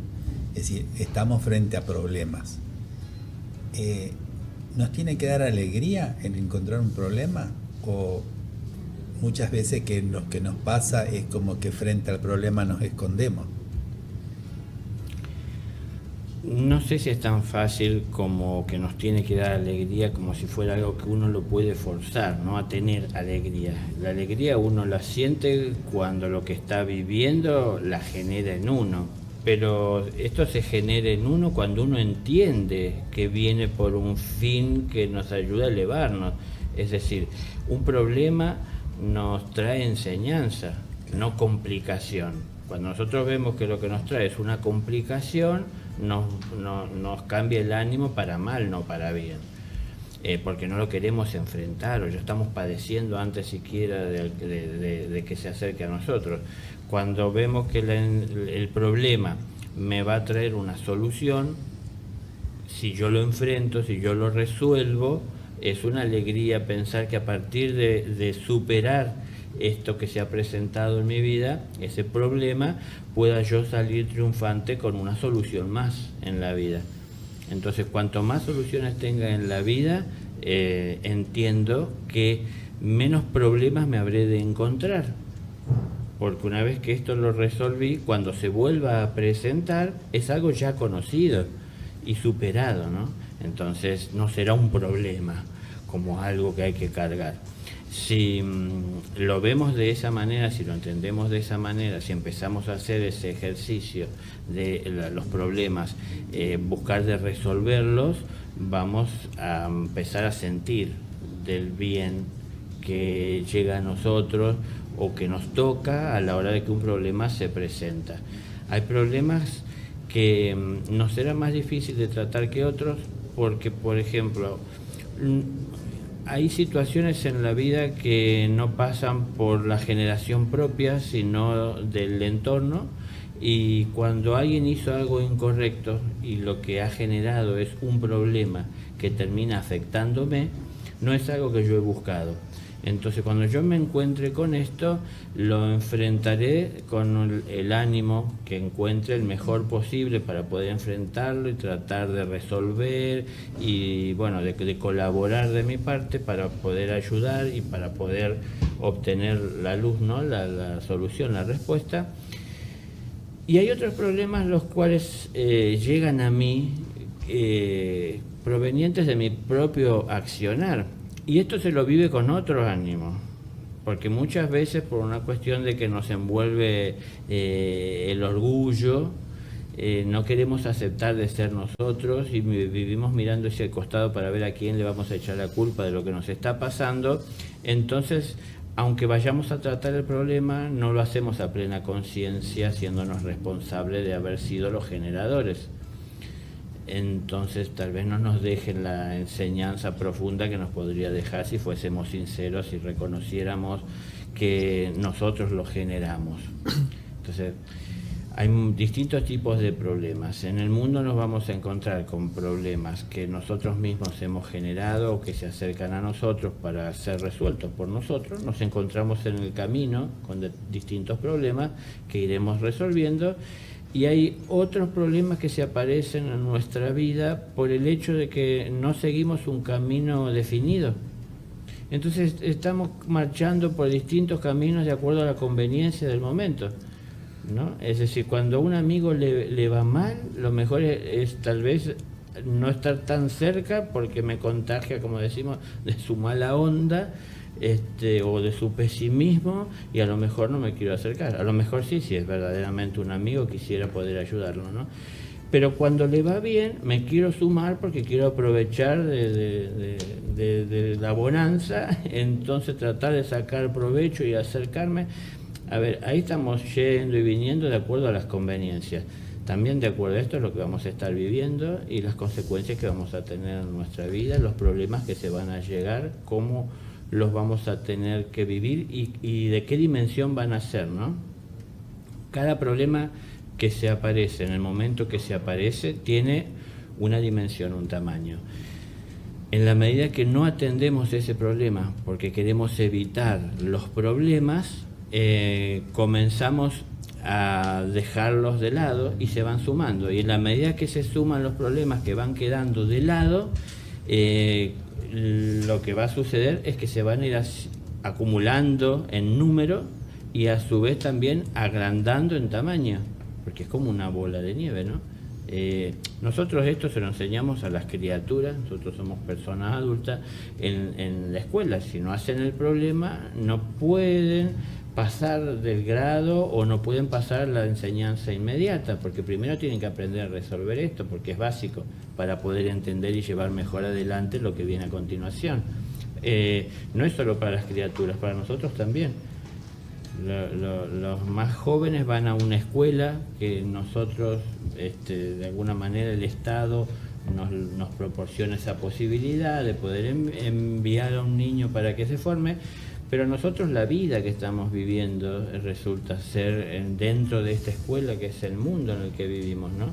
Es decir, estamos frente a problemas. ¿Nos tiene que dar alegría en encontrar un problema? ¿O muchas veces que lo que nos pasa es como que frente al problema nos escondemos? No sé si es tan fácil como que nos tiene que dar alegría, como si fuera algo que uno lo puede forzar, ¿no? A tener alegría. La alegría uno la siente cuando lo que está viviendo la genera en uno. Pero esto se genera en uno cuando uno entiende que viene por un fin que nos ayuda a elevarnos. Es decir, un problema nos trae enseñanza, no complicación. Cuando nosotros vemos que lo que nos trae es una complicación, nos cambia el ánimo para mal, no para bien. Porque no lo queremos enfrentar o ya estamos padeciendo antes siquiera de que se acerque a nosotros. Cuando vemos que el problema me va a traer una solución, si yo lo enfrento, si yo lo resuelvo, es una alegría pensar que a partir de superar esto que se ha presentado en mi vida, ese problema, pueda yo salir triunfante con una solución más en la vida. Entonces, cuanto más soluciones tenga en la vida, entiendo que menos problemas me habré de encontrar. Porque una vez que esto lo resolví, cuando se vuelva a presentar, es algo ya conocido y superado, ¿no? Entonces, no será un problema como algo que hay que cargar. Si lo vemos de esa manera, si lo entendemos de esa manera, si empezamos a hacer ese ejercicio de los problemas, buscar de resolverlos, vamos a empezar a sentir del bien que llega a nosotros o que nos toca a la hora de que un problema se presenta. Hay problemas que nos será más difícil de tratar que otros porque, por ejemplo, hay situaciones en la vida que no pasan por la generación propia, sino del entorno, y cuando alguien hizo algo incorrecto y lo que ha generado es un problema que termina afectándome, no es algo que yo he buscado. Entonces, cuando yo me encuentre con esto, lo enfrentaré con el ánimo que encuentre el mejor posible para poder enfrentarlo y tratar de resolver y, bueno, de colaborar de mi parte para poder ayudar y para poder obtener la luz, ¿no? La solución, la respuesta. Y hay otros problemas los cuales llegan a mí provenientes de mi propio accionar. Y esto se lo vive con otros ánimos, porque muchas veces por una cuestión de que nos envuelve el orgullo, no queremos aceptar de ser nosotros y vivimos mirando hacia el costado para ver a quién le vamos a echar la culpa de lo que nos está pasando. Entonces, aunque vayamos a tratar el problema, no lo hacemos a plena conciencia, haciéndonos responsables de haber sido los generadores. Entonces tal vez no nos dejen la enseñanza profunda que nos podría dejar si fuésemos sinceros y reconociéramos que nosotros lo generamos. Entonces hay distintos tipos de problemas. En el mundo nos vamos a encontrar con problemas que nosotros mismos hemos generado o que se acercan a nosotros para ser resueltos por nosotros. Nos encontramos en el camino con distintos problemas que iremos resolviendo. Y hay otros problemas que se aparecen en nuestra vida por el hecho de que no seguimos un camino definido. Entonces estamos marchando por distintos caminos de acuerdo a la conveniencia del momento, ¿no? Es decir, cuando a un amigo le va mal, lo mejor es tal vez no estar tan cerca porque me contagia, como decimos, de su mala onda, o de su pesimismo, y a lo mejor no me quiero acercar. A lo mejor sí, si es verdaderamente un amigo, quisiera poder ayudarlo, ¿no? Pero cuando le va bien, me quiero sumar porque quiero aprovechar de la bonanza, entonces tratar de sacar provecho y acercarme. A ver, ahí estamos yendo y viniendo de acuerdo a las conveniencias. También de acuerdo a esto es lo que vamos a estar viviendo y las consecuencias que vamos a tener en nuestra vida, los problemas que se van a llegar, cómo los vamos a tener que vivir y de qué dimensión van a ser, ¿no? Cada problema que se aparece, en el momento que se aparece, tiene una dimensión, un tamaño. En la medida que no atendemos ese problema porque queremos evitar los problemas, comenzamos a dejarlos de lado y se van sumando. Y en la medida que se suman los problemas que van quedando de lado, lo que va a suceder es que se van a ir acumulando en número y a su vez también agrandando en tamaño, porque es como una bola de nieve, ¿no? Nosotros esto se lo enseñamos a las criaturas, nosotros somos personas adultas en la escuela. Si no hacen el problema, no pueden pasar del grado o no pueden pasar la enseñanza inmediata, porque primero tienen que aprender a resolver esto, porque es básico para poder entender y llevar mejor adelante lo que viene a continuación. No es solo para las criaturas, para nosotros también. Los más jóvenes van a una escuela que nosotros, de alguna manera el Estado nos proporciona esa posibilidad de poder enviar a un niño para que se forme, pero nosotros la vida que estamos viviendo resulta ser dentro de esta escuela que es el mundo en el que vivimos, ¿no?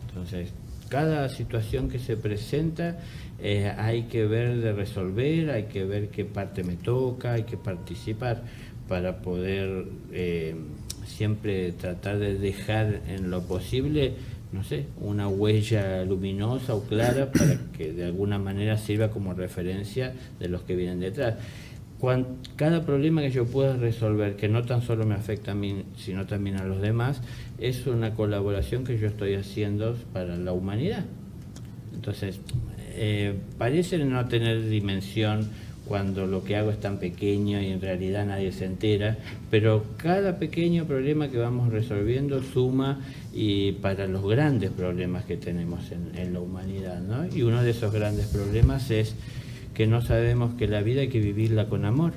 Entonces, cada situación que se presenta hay que ver de resolver, hay que ver qué parte me toca, hay que participar para poder siempre tratar de dejar en lo posible, no sé, una huella luminosa o clara para que de alguna manera sirva como referencia de los que vienen detrás. Cada problema que yo pueda resolver, que no tan solo me afecta a mí, sino también a los demás, es una colaboración que yo estoy haciendo para la humanidad. Entonces, parece no tener dimensión cuando lo que hago es tan pequeño y en realidad nadie se entera, pero cada pequeño problema que vamos resolviendo suma y para los grandes problemas que tenemos en la humanidad, ¿no? Y uno de esos grandes problemas es que no sabemos que la vida hay que vivirla con amor,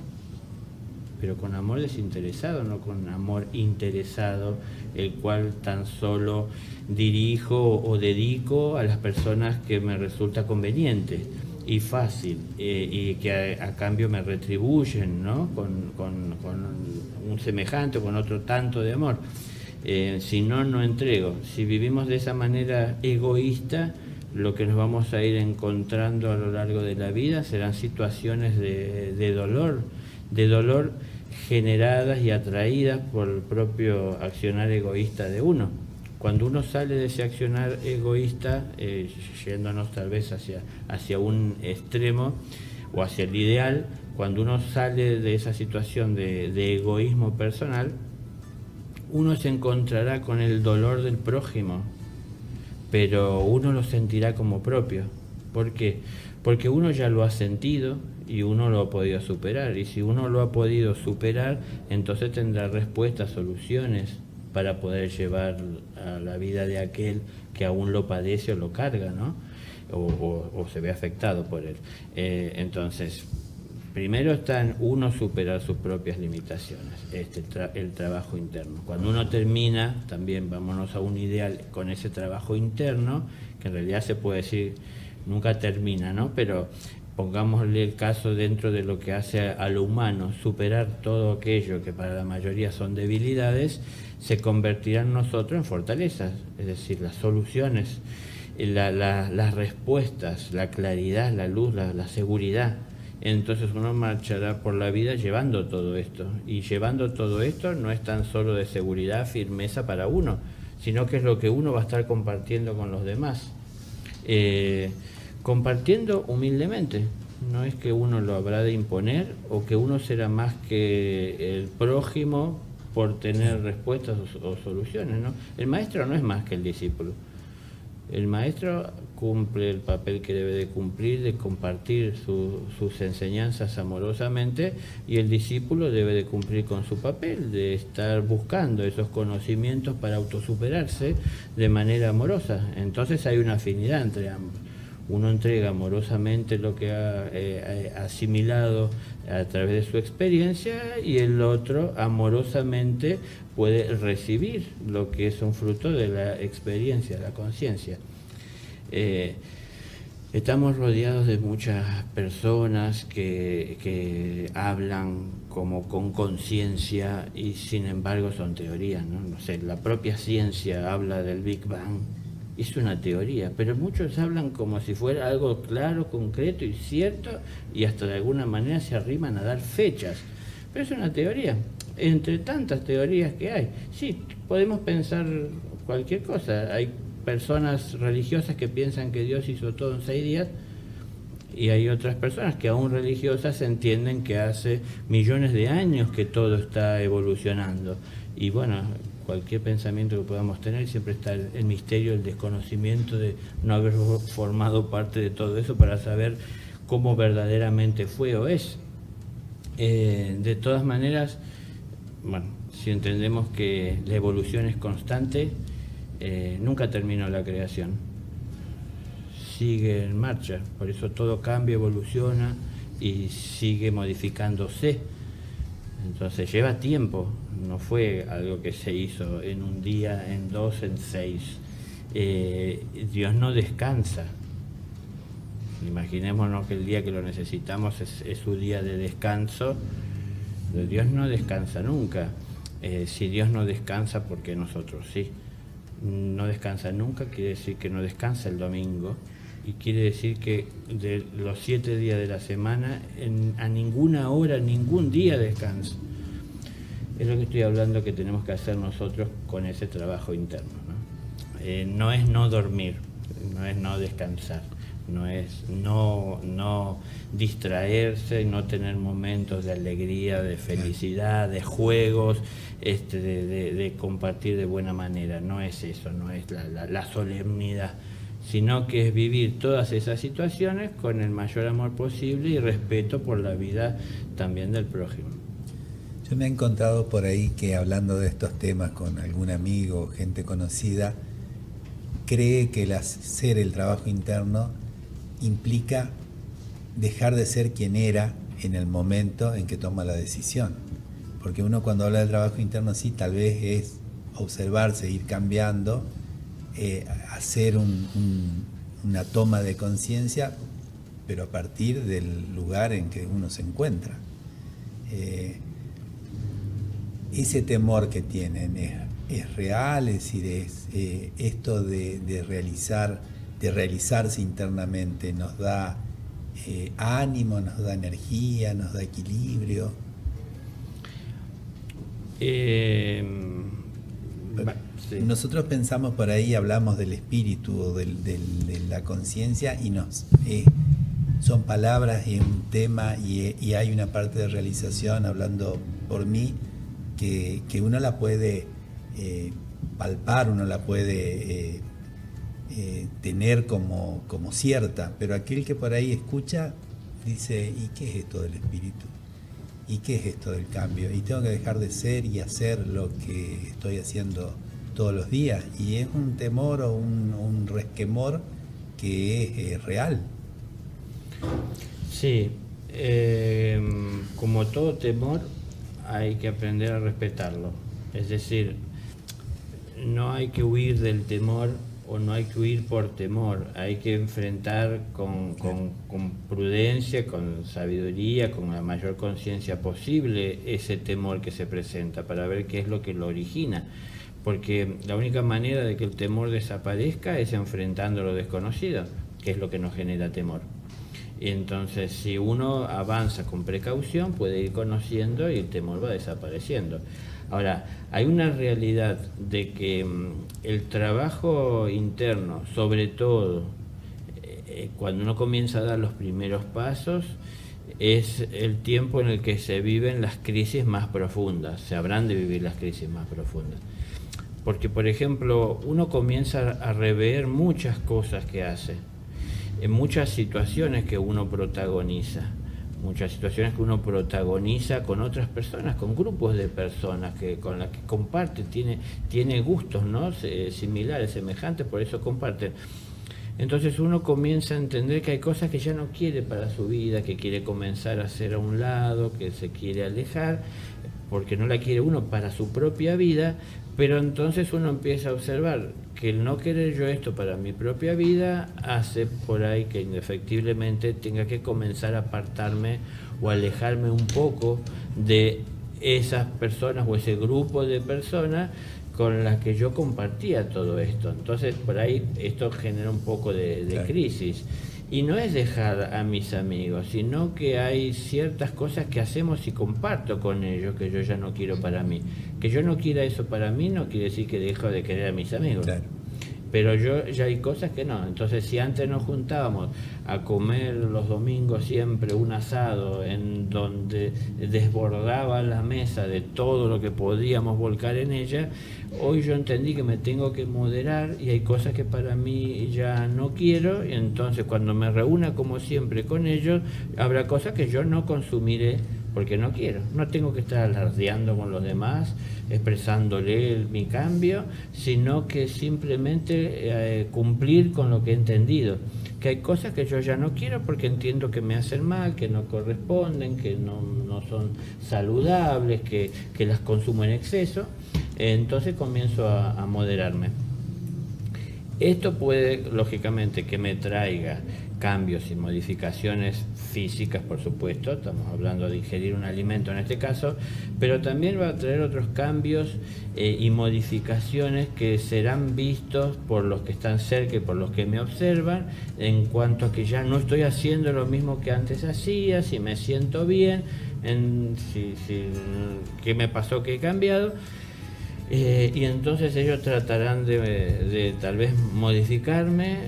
pero con amor desinteresado, no con amor interesado, el cual tan solo dirijo o dedico a las personas que me resulta conveniente y fácil, y que a cambio me retribuyen, ¿no? con un semejante o con otro tanto de amor. Si no, no entrego. Si vivimos de esa manera egoísta, lo que nos vamos a ir encontrando a lo largo de la vida serán situaciones de dolor generadas y atraídas por el propio accionar egoísta de uno. Cuando uno sale de ese accionar egoísta, yéndonos tal vez hacia un extremo o hacia el ideal, cuando uno sale de esa situación de egoísmo personal, uno se encontrará con el dolor del prójimo, pero uno lo sentirá como propio. ¿Por qué? Porque uno ya lo ha sentido y uno lo ha podido superar. Y si uno lo ha podido superar, entonces tendrá respuestas, soluciones para poder llevar a la vida de aquel que aún lo padece o lo carga, ¿no? O se ve afectado por él. Entonces, primero está en uno superar sus propias limitaciones, el trabajo interno. Cuando uno termina, también vámonos a un ideal con ese trabajo interno, que en realidad se puede decir, nunca termina, ¿no? Pero pongámosle el caso dentro de lo que hace a lo humano, superar todo aquello que para la mayoría son debilidades, se convertirá en nosotros en fortalezas, es decir, las soluciones, las respuestas, la claridad, la luz, la seguridad. Entonces uno marchará por la vida llevando todo esto, y llevando todo esto no es tan solo de seguridad, firmeza para uno, sino que es lo que uno va a estar compartiendo con los demás, compartiendo humildemente. No es que uno lo habrá de imponer o que uno será más que el prójimo por tener respuestas o soluciones, ¿no? El maestro no es más que el discípulo. El maestro cumple el papel que debe de cumplir, de compartir sus enseñanzas amorosamente, y el discípulo debe de cumplir con su papel, de estar buscando esos conocimientos para autosuperarse de manera amorosa. Entonces hay una afinidad entre ambos. Uno entrega amorosamente lo que ha asimilado a través de su experiencia, y el otro amorosamente puede recibir lo que es un fruto de la experiencia, la conciencia. Estamos rodeados de muchas personas que hablan como con conciencia y sin embargo son teorías, ¿no? No sé, la propia ciencia habla del Big Bang. Es una teoría, pero muchos hablan como si fuera algo claro, concreto y cierto, y hasta de alguna manera se arriman a dar fechas. Pero es una teoría, entre tantas teorías que hay. Sí, podemos pensar cualquier cosa. Hay personas religiosas que piensan que Dios hizo todo en 6 días, y hay otras personas que aún religiosas entienden que hace millones de años que todo está evolucionando. Y bueno, cualquier pensamiento que podamos tener, siempre está el misterio, el desconocimiento de no haber formado parte de todo eso para saber cómo verdaderamente fue o es. De todas maneras, bueno, si entendemos que la evolución es constante, nunca terminó la creación, sigue en marcha, por eso todo cambia, evoluciona y sigue modificándose. Entonces lleva tiempo, no fue algo que se hizo en un día, en 2, en 6. Dios no descansa. Imaginémonos que el día que lo necesitamos es su día de descanso. Dios no descansa nunca. Si Dios no descansa, ¿por qué nosotros sí? No descansa nunca, quiere decir que no descansa el domingo, y quiere decir que de los 7 días de la semana, a ninguna hora, ningún día descansa. Es lo que estoy hablando que tenemos que hacer nosotros con ese trabajo interno, ¿no? No es no dormir, no es no descansar, no es no distraerse y no tener momentos de alegría, de felicidad, de juegos, de compartir de buena manera. No es eso, no es la solemnidad, sino que es vivir todas esas situaciones con el mayor amor posible y respeto por la vida también del prójimo. Yo me he encontrado por ahí que, hablando de estos temas con algún amigo o gente conocida, cree que el hacer el trabajo interno implica dejar de ser quien era en el momento en que toma la decisión. Porque uno, cuando habla del trabajo interno, sí, tal vez es observarse, ir cambiando, hacer una toma de conciencia, pero a partir del lugar en que uno se encuentra. Ese temor que tienen es real, es decir, esto de realizar realizarse internamente, nos da ánimo, nos da energía, nos da equilibrio. Sí. Nosotros pensamos por ahí, hablamos del espíritu o de la conciencia y son palabras y un tema y hay una parte de realización, hablando por mí, que uno la puede palpar, uno la puede tener como cierta, pero aquel que por ahí escucha dice, ¿y qué es esto del espíritu? ¿Y qué es esto del cambio? Y tengo que dejar de ser y hacer lo que estoy haciendo todos los días, y es un temor o un resquemor que es real. Sí, como todo temor hay que aprender a respetarlo, es decir, no hay que huir del temor o no hay que huir por temor, hay que enfrentar con prudencia, con sabiduría, con la mayor conciencia posible ese temor que se presenta para ver qué es lo que lo origina. Porque la única manera de que el temor desaparezca es enfrentando lo desconocido, que es lo que nos genera temor. Y entonces, si uno avanza con precaución, puede ir conociendo y el temor va desapareciendo. Ahora, hay una realidad de que el trabajo interno, sobre todo cuando uno comienza a dar los primeros pasos, es el tiempo en el que se viven las crisis más profundas, se habrán de vivir las crisis más profundas. Porque, por ejemplo, uno comienza a rever muchas cosas que hace, en muchas situaciones que uno protagoniza, con otras personas, con grupos de personas con las que comparte, tiene gustos, ¿no? Similares, semejantes, por eso comparten. Entonces uno comienza a entender que hay cosas que ya no quiere para su vida, que quiere comenzar a hacer a un lado, que se quiere alejar, porque no la quiere uno para su propia vida, pero entonces uno empieza a observar que el no querer yo esto para mi propia vida hace por ahí que indefectiblemente tenga que comenzar a apartarme o alejarme un poco de esas personas o ese grupo de personas con las que yo compartía todo esto. Entonces por ahí esto genera un poco de Claro. crisis. Y no es dejar a mis amigos, sino que hay ciertas cosas que hacemos y comparto con ellos que yo ya no quiero para mí. Que yo no quiera eso para mí no quiere decir que dejo de querer a mis amigos. Claro. Pero yo ya hay cosas que no. Entonces, si antes nos juntábamos a comer los domingos siempre un asado en donde desbordaba la mesa de todo lo que podíamos volcar en ella, hoy yo entendí que me tengo que moderar y hay cosas que para mí ya no quiero, y entonces cuando me reúna como siempre con ellos, habrá cosas que yo no consumiré porque no quiero. No tengo que estar alardeando con los demás, expresándole mi cambio, sino que simplemente cumplir con lo que he entendido. Que hay cosas que yo ya no quiero porque entiendo que me hacen mal, que no corresponden, que no son saludables, que las consumo en exceso. Entonces comienzo a moderarme. Esto puede, lógicamente, que me traiga cambios y modificaciones físicas, por supuesto, estamos hablando de ingerir un alimento en este caso, pero también va a traer otros cambios y modificaciones que serán vistos por los que están cerca y por los que me observan, en cuanto a que ya no estoy haciendo lo mismo que antes hacía, si me siento bien, qué me pasó, que he cambiado. Y entonces ellos tratarán de tal vez modificarme,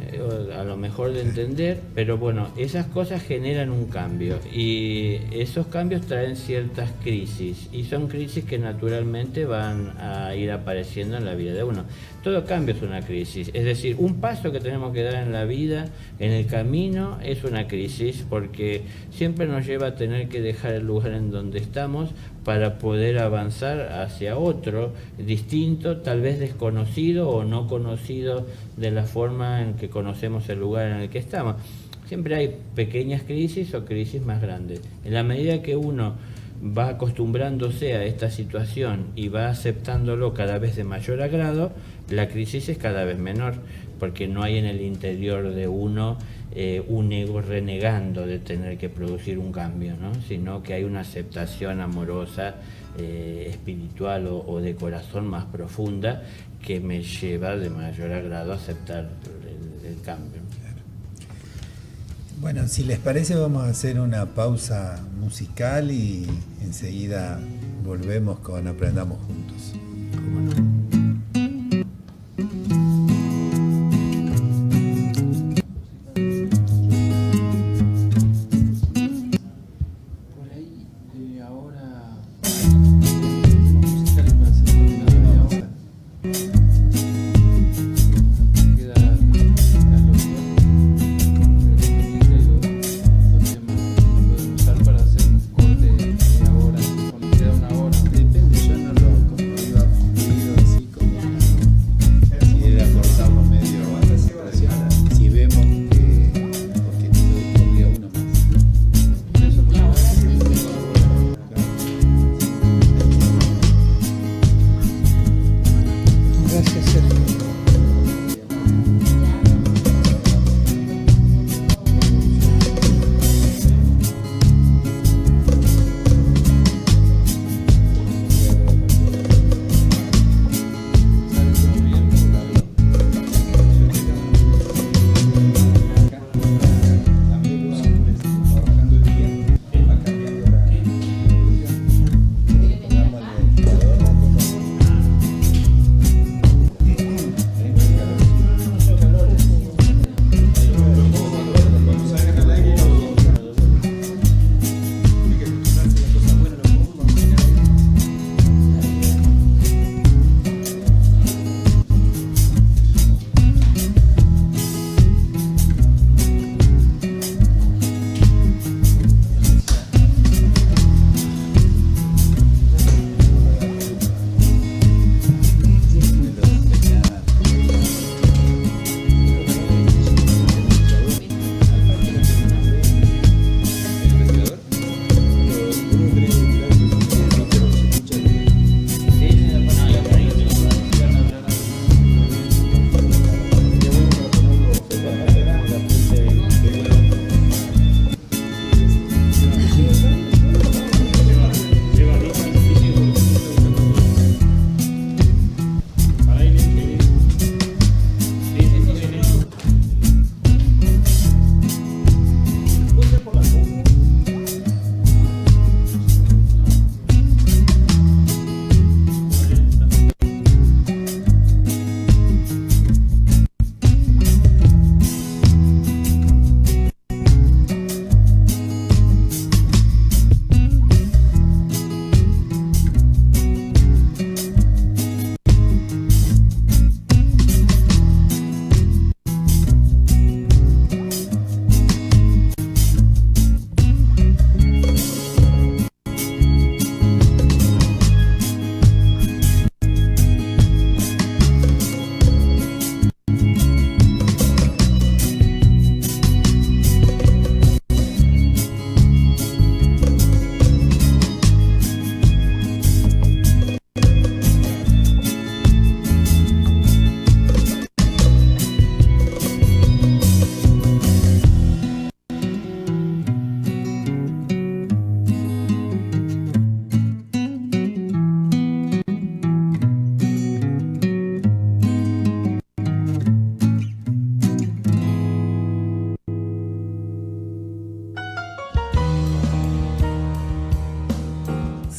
a lo mejor de entender, pero bueno, esas cosas generan un cambio y esos cambios traen ciertas crisis y son crisis que naturalmente van a ir apareciendo en la vida de uno. Todo cambio es una crisis, es decir, un paso que tenemos que dar en la vida, en el camino, es una crisis porque siempre nos lleva a tener que dejar el lugar en donde estamos para poder avanzar hacia otro distinto, tal vez desconocido o no conocido de la forma en que conocemos el lugar en el que estamos. Siempre hay pequeñas crisis o crisis más grandes. En la medida que uno va acostumbrándose a esta situación y va aceptándolo cada vez de mayor agrado, la crisis es cada vez menor, porque no hay en el interior de uno un ego renegando de tener que producir un cambio, ¿no? Sino que hay una aceptación amorosa, espiritual o de corazón más profunda que me lleva de mayor agrado a aceptar el cambio. Bueno, si les parece vamos a hacer una pausa musical y enseguida volvemos con Aprendamos Juntos. ¿Cómo no?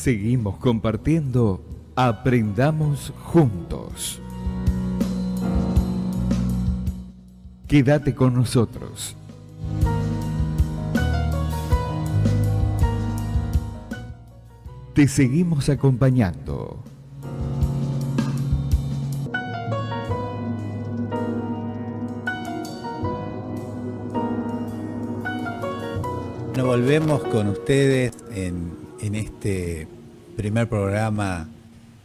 Seguimos compartiendo Aprendamos Juntos. Quédate con nosotros. Te seguimos acompañando. Nos volvemos con ustedes en este primer programa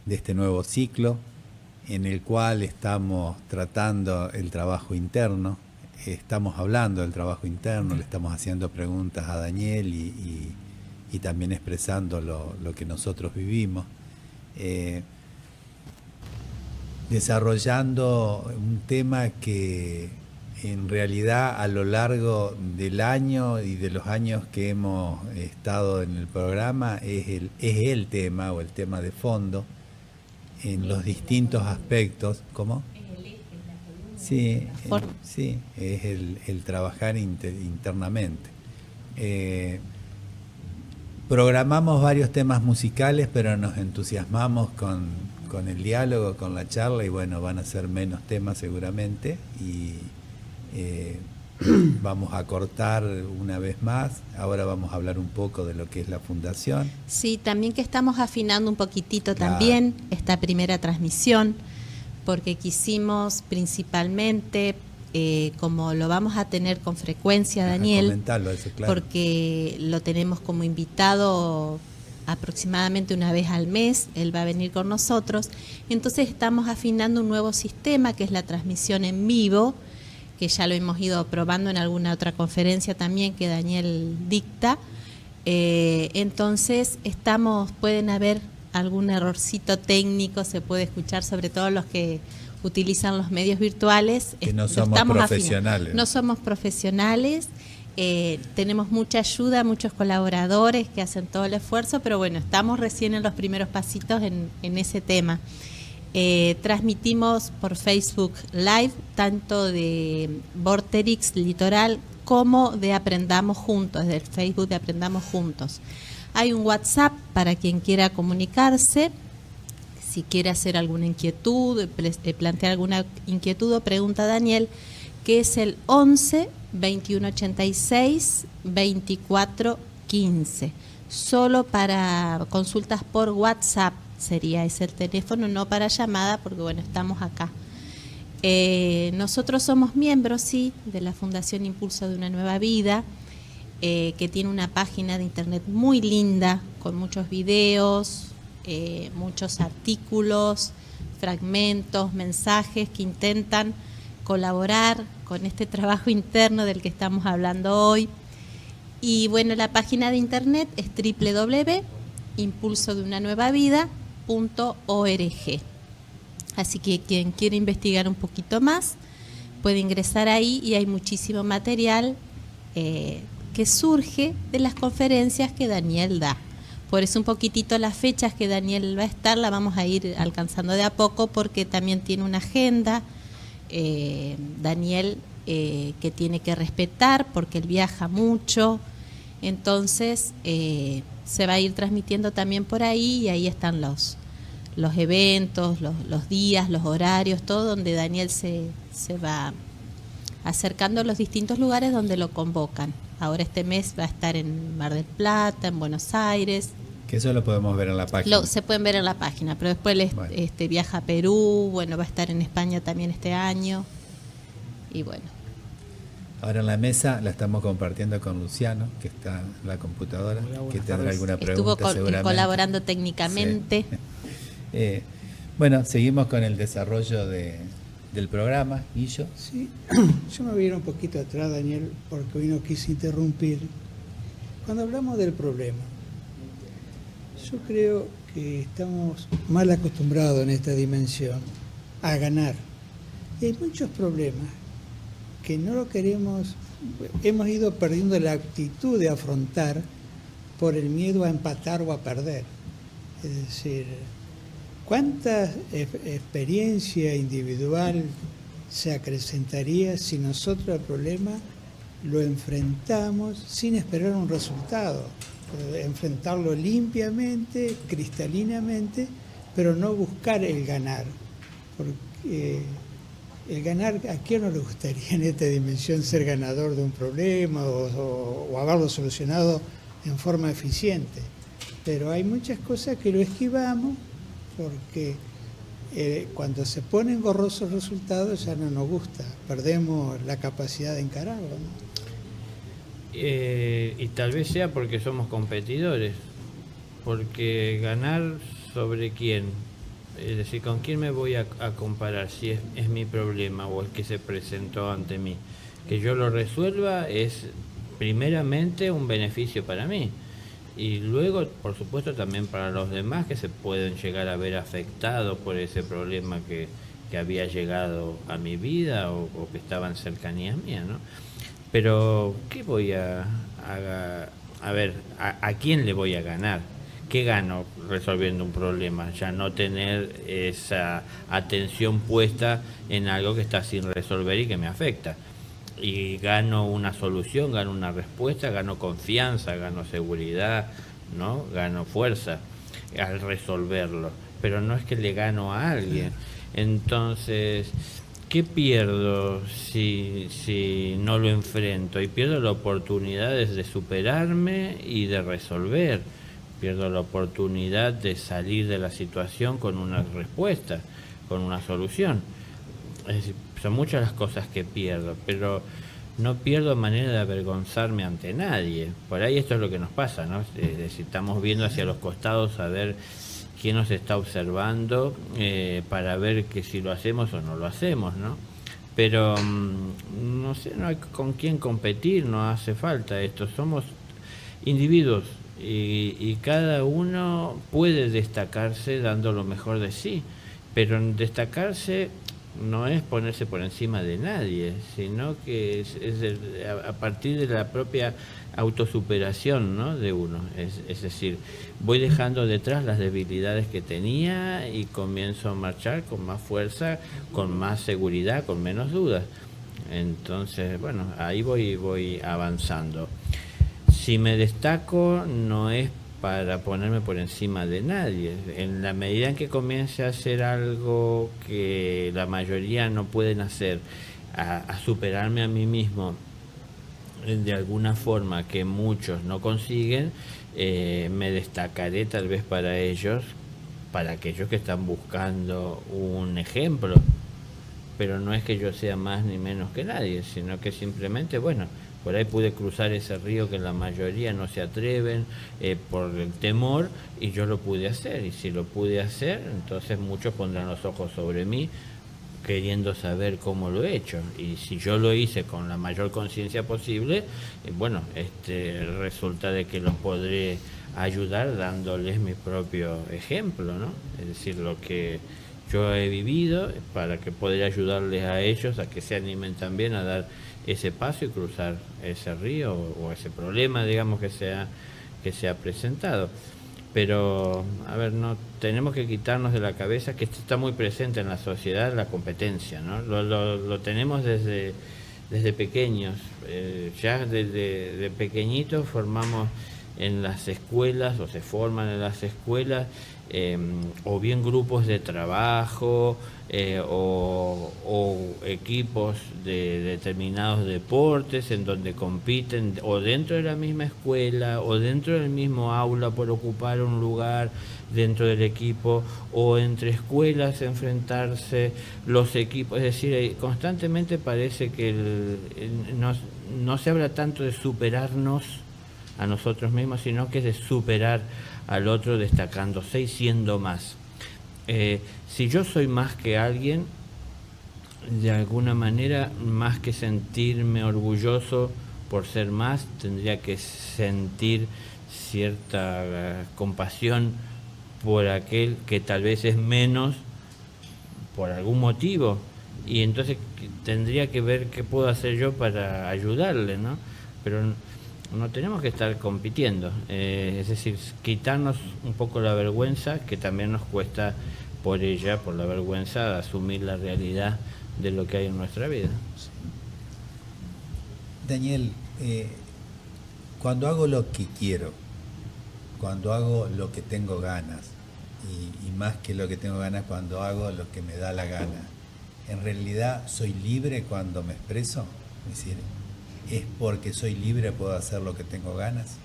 de este nuevo ciclo, en el cual estamos tratando el trabajo interno, estamos hablando del trabajo interno, le estamos haciendo preguntas a Daniel y también expresando lo que nosotros vivimos, desarrollando un tema que en realidad a lo largo del año y de los años que hemos estado en el programa es el tema o el tema de fondo en los distintos aspectos. ¿Cómo? Sí, forma. sí, es el trabajar internamente. Programamos varios temas musicales, pero nos entusiasmamos con el diálogo, con la charla, y bueno, van a ser menos temas seguramente, y vamos a cortar una vez más. Ahora vamos a hablar un poco de lo que es la fundación. Sí, también que estamos afinando un poquitito Claro. también esta primera transmisión, porque quisimos principalmente, como lo vamos a tener con frecuencia, Daniel, Comentarlo eso, claro. porque lo tenemos como invitado aproximadamente una vez al mes, él va a venir con nosotros, entonces estamos afinando un nuevo sistema que es la transmisión en vivo, que ya lo hemos ido probando en alguna otra conferencia también que Daniel dicta. Entonces pueden haber algún errorcito técnico, se puede escuchar, sobre todo los que utilizan los medios virtuales. Que no Lo somos estamos profesionales. afinando. No somos profesionales, tenemos mucha ayuda, muchos colaboradores que hacen todo el esfuerzo, pero bueno, estamos recién en los primeros pasitos en ese tema. Transmitimos por Facebook Live, tanto de Vorterix Litoral como de Aprendamos Juntos, del Facebook de Aprendamos Juntos. Hay un WhatsApp para quien quiera comunicarse, si quiere hacer alguna inquietud, plantear alguna inquietud o pregunta a Daniel, que es el 11 2186 24 15. Solo para consultas por WhatsApp sería ese el teléfono, no para llamada, porque bueno, estamos acá. Nosotros somos miembros, sí, de la Fundación Impulso de una Nueva Vida, que tiene una página de internet muy linda, con muchos videos, muchos artículos, fragmentos, mensajes que intentan colaborar con este trabajo interno del que estamos hablando hoy. Y bueno, la página de internet es www.impulsodeunanuevavida.org. Así que quien quiere investigar un poquito más puede ingresar ahí, y hay muchísimo material que surge de las conferencias que Daniel da. Por eso un poquitito las fechas que Daniel va a estar la vamos a ir alcanzando de a poco, porque también tiene una agenda, Daniel, que tiene que respetar porque él viaja mucho. Entonces se va a ir transmitiendo también por ahí, y ahí están los eventos, los días, los horarios, todo donde Daniel se va acercando a los distintos lugares donde lo convocan. Ahora este mes va a estar en Mar del Plata, en Buenos Aires. Que eso lo podemos ver en la página. Se pueden ver en la página, pero después Bueno. Viaja a Perú, bueno, va a estar en España también este año. Y bueno. Ahora en la mesa la estamos compartiendo con Luciano, que está en la computadora, Hola, buenas que tendrá tardes. alguna Estuvo pregunta seguramente. colaborando técnicamente. Sí. Bueno, seguimos con el desarrollo del programa. ¿Y yo? Sí, yo me voy a ir un poquito atrás, Daniel, porque hoy no quise interrumpir. Cuando hablamos del problema, yo creo que estamos mal acostumbrados en esta dimensión a ganar. Y hay muchos problemas que no lo queremos, hemos ido perdiendo la actitud de afrontar por el miedo a empatar o a perder. Es decir, ¿cuánta experiencia individual se acrecentaría si nosotros el problema lo enfrentamos sin esperar un resultado? Enfrentarlo limpiamente, cristalinamente, pero no buscar el ganar. Porque el ganar, ¿a quién no le gustaría en esta dimensión ser ganador de un problema o haberlo solucionado en forma eficiente? Pero hay muchas cosas que lo esquivamos porque cuando se ponen borrosos resultados ya no nos gusta, perdemos la capacidad de encararlo, ¿no? Y tal vez sea porque somos competidores, porque ganar sobre quién, es decir, con quién me voy a comparar si es mi problema o el que se presentó ante mí. Que yo lo resuelva es primeramente un beneficio para mí, y luego por supuesto también para los demás que se pueden llegar a ver afectados por ese problema que había llegado a mi vida o que estaba en cercanía mía, ¿no? Pero ¿qué voy a ver? ¿A quién le voy a ganar? ¿qué gano resolviendo un problema? Ya no tener esa atención puesta en algo que está sin resolver y que me afecta. Y gano una solución, gano una respuesta, gano confianza, gano seguridad, ¿no? Gano fuerza al resolverlo. Pero no es que le gano a alguien. Entonces, ¿qué pierdo si no lo enfrento? Y pierdo la oportunidad de superarme y de resolver. Pierdo la oportunidad de salir de la situación con una respuesta, con una solución. Es decir, son muchas las cosas que pierdo, pero no pierdo manera de avergonzarme ante nadie. Por ahí esto es lo que nos pasa, ¿no? Es decir, estamos viendo hacia los costados a ver quién nos está observando, para ver que si lo hacemos o no lo hacemos, ¿no? Pero no sé, no hay con quién competir, no hace falta esto. Somos individuos y cada uno puede destacarse dando lo mejor de sí, pero destacarse no es ponerse por encima de nadie, sino que es a partir de la propia autosuperación, ¿no? De uno. Es decir, voy dejando detrás las debilidades que tenía y comienzo a marchar con más fuerza, con más seguridad, con menos dudas. Entonces, bueno, ahí voy avanzando. Si me destaco, no es para ponerme por encima de nadie. En la medida en que comience a hacer algo que la mayoría no pueden hacer, a superarme a mí mismo de alguna forma que muchos no consiguen, me destacaré tal vez para ellos, para aquellos que están buscando un ejemplo. Pero no es que yo sea más ni menos que nadie, sino que simplemente, bueno, por ahí pude cruzar ese río que la mayoría no se atreven por el temor, y yo lo pude hacer. Y si lo pude hacer, entonces muchos pondrán los ojos sobre mí queriendo saber cómo lo he hecho. Y si yo lo hice con la mayor conciencia posible, bueno, resulta de que los podré ayudar dándoles mi propio ejemplo, ¿no? Es decir, lo que yo he vivido, para que poder ayudarles a ellos a que se animen también a dar ese paso y cruzar ese río o ese problema, digamos, que se ha presentado. Pero, a ver, no tenemos que quitarnos de la cabeza que esto está muy presente en la sociedad, la competencia, ¿no? Lo tenemos desde pequeños. Ya desde pequeñitos formamos en las escuelas, o se forman en las escuelas, o bien grupos de trabajo, o equipos de determinados deportes en donde compiten, o dentro de la misma escuela, o dentro del mismo aula por ocupar un lugar dentro del equipo, o entre escuelas enfrentarse los equipos. Es decir, constantemente parece que no se habla tanto de superarnos a nosotros mismos, sino que de superar al otro destacándose y siendo más. Si yo soy más que alguien, de alguna manera, más que sentirme orgulloso por ser más, tendría que sentir cierta compasión por aquel que tal vez es menos por algún motivo, y entonces tendría que ver qué puedo hacer yo para ayudarle, ¿no? Pero no tenemos que estar compitiendo, es decir, quitarnos un poco la vergüenza, que también nos cuesta por la vergüenza de asumir la realidad de lo que hay en nuestra vida. Daniel, cuando hago lo que quiero, cuando hago lo que tengo ganas, y más que lo que tengo ganas, cuando hago lo que me da la gana, ¿en realidad soy libre cuando me expreso? Es decir, ¿es porque soy libre puedo hacer lo que tengo ganas?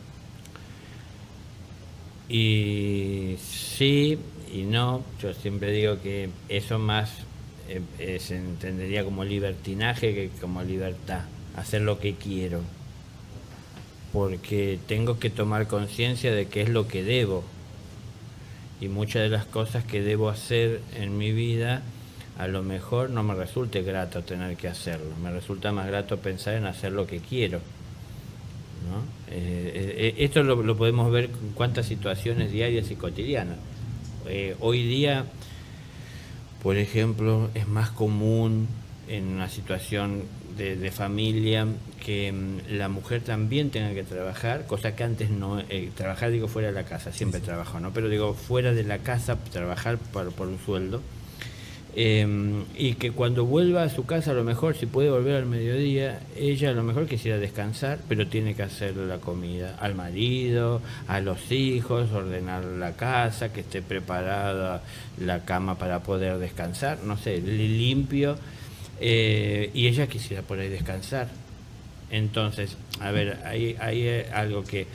Y sí y no. Yo siempre digo que eso más se entendería como libertinaje que como libertad, hacer lo que quiero, porque tengo que tomar conciencia de qué es lo que debo, y muchas de las cosas que debo hacer en mi vida a lo mejor no me resulte grato tener que hacerlo, me resulta más grato pensar en hacer lo que quiero, ¿no? Esto lo podemos ver en cuántas situaciones diarias y cotidianas. Hoy día, por ejemplo, es más común en una situación de familia, que la mujer también tenga que trabajar, cosa que antes no, trabajar digo fuera de la casa, siempre trabajó, ¿no? Pero digo fuera de la casa, trabajar por un sueldo, y que cuando vuelva a su casa, a lo mejor si puede volver al mediodía, ella a lo mejor quisiera descansar, pero tiene que hacerle la comida al marido, a los hijos, ordenar la casa, que esté preparada la cama para poder descansar, no sé, limpio, y ella quisiera por ahí descansar. Entonces, a ver, hay algo que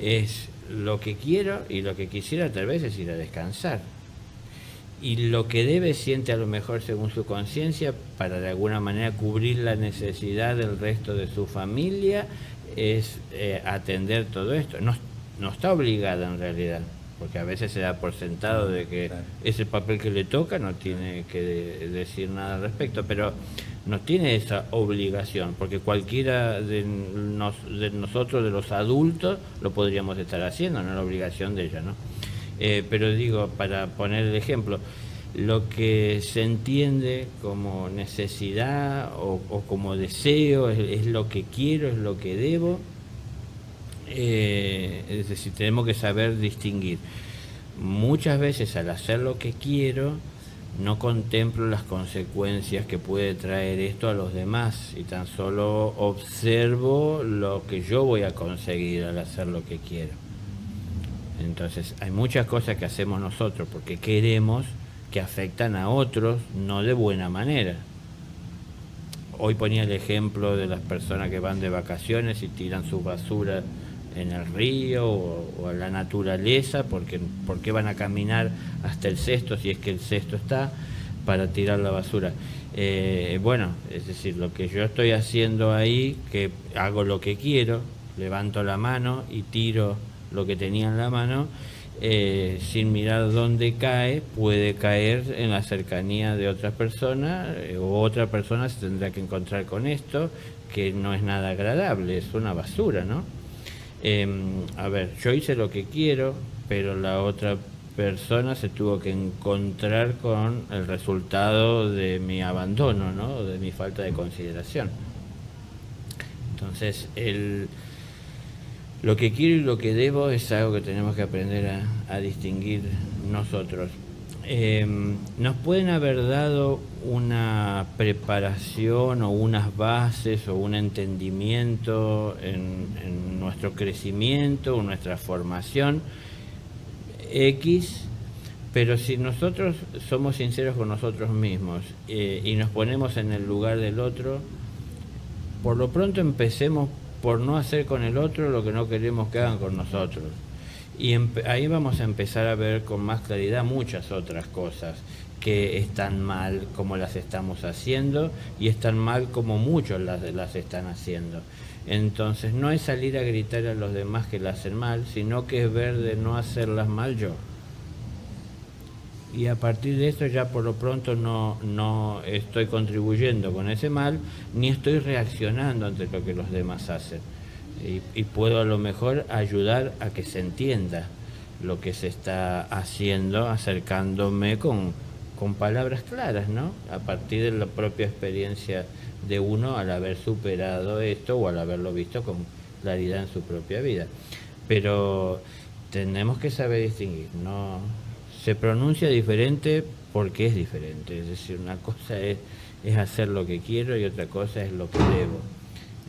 es lo que quiero, y lo que quisiera tal vez es ir a descansar. Y lo que debe siente a lo mejor según su conciencia para de alguna manera cubrir la necesidad del resto de su familia es atender todo esto. No está obligada en realidad, porque a veces se da por sentado de que es el papel que le toca, no tiene que decir nada al respecto, pero no tiene esa obligación, porque cualquiera de nosotros, de los adultos, lo podríamos estar haciendo, no es la obligación de ella, ¿no? Pero digo, para poner el ejemplo, lo que se entiende como necesidad o como deseo es lo que quiero, es lo que debo, es decir, tenemos que saber distinguir. Muchas veces al hacer lo que quiero, no contemplo las consecuencias que puede traer esto a los demás y tan solo observo lo que yo voy a conseguir al hacer lo que quiero. Entonces hay muchas cosas que hacemos nosotros porque queremos, que afectan a otros, no de buena manera. Hoy ponía el ejemplo de las personas que van de vacaciones y tiran su basura en el río o a la naturaleza, porque van a caminar hasta el cesto, si es que el cesto está, para tirar la basura. Bueno, es decir, lo que yo estoy haciendo ahí, que hago lo que quiero, levanto la mano y tiro lo que tenía en la mano, sin mirar dónde cae, puede caer en la cercanía de otra persona, o otra persona se tendrá que encontrar con esto, que no es nada agradable, es una basura, ¿no? A ver, yo hice lo que quiero, pero la otra persona se tuvo que encontrar con el resultado de mi abandono, ¿no? De mi falta de consideración. Entonces, lo que quiero y lo que debo es algo que tenemos que aprender a distinguir nosotros. Nos pueden haber dado una preparación o unas bases o un entendimiento en nuestro crecimiento o nuestra formación X, pero si nosotros somos sinceros con nosotros mismos y nos ponemos en el lugar del otro, por lo pronto empecemos por no hacer con el otro lo que no queremos que hagan con nosotros. Y ahí vamos a empezar a ver con más claridad muchas otras cosas que están mal como las estamos haciendo y están mal como muchos las están haciendo. Entonces no es salir a gritar a los demás que las hacen mal, sino que es ver de no hacerlas mal yo. Y a partir de esto ya por lo pronto no estoy contribuyendo con ese mal, ni estoy reaccionando ante lo que los demás hacen. Y puedo a lo mejor ayudar a que se entienda lo que se está haciendo, acercándome con palabras claras, ¿no? A partir de la propia experiencia de uno al haber superado esto o al haberlo visto con claridad en su propia vida. Pero tenemos que saber distinguir, ¿no? Se pronuncia diferente porque es diferente, es decir, una cosa es hacer lo que quiero y otra cosa es lo que debo.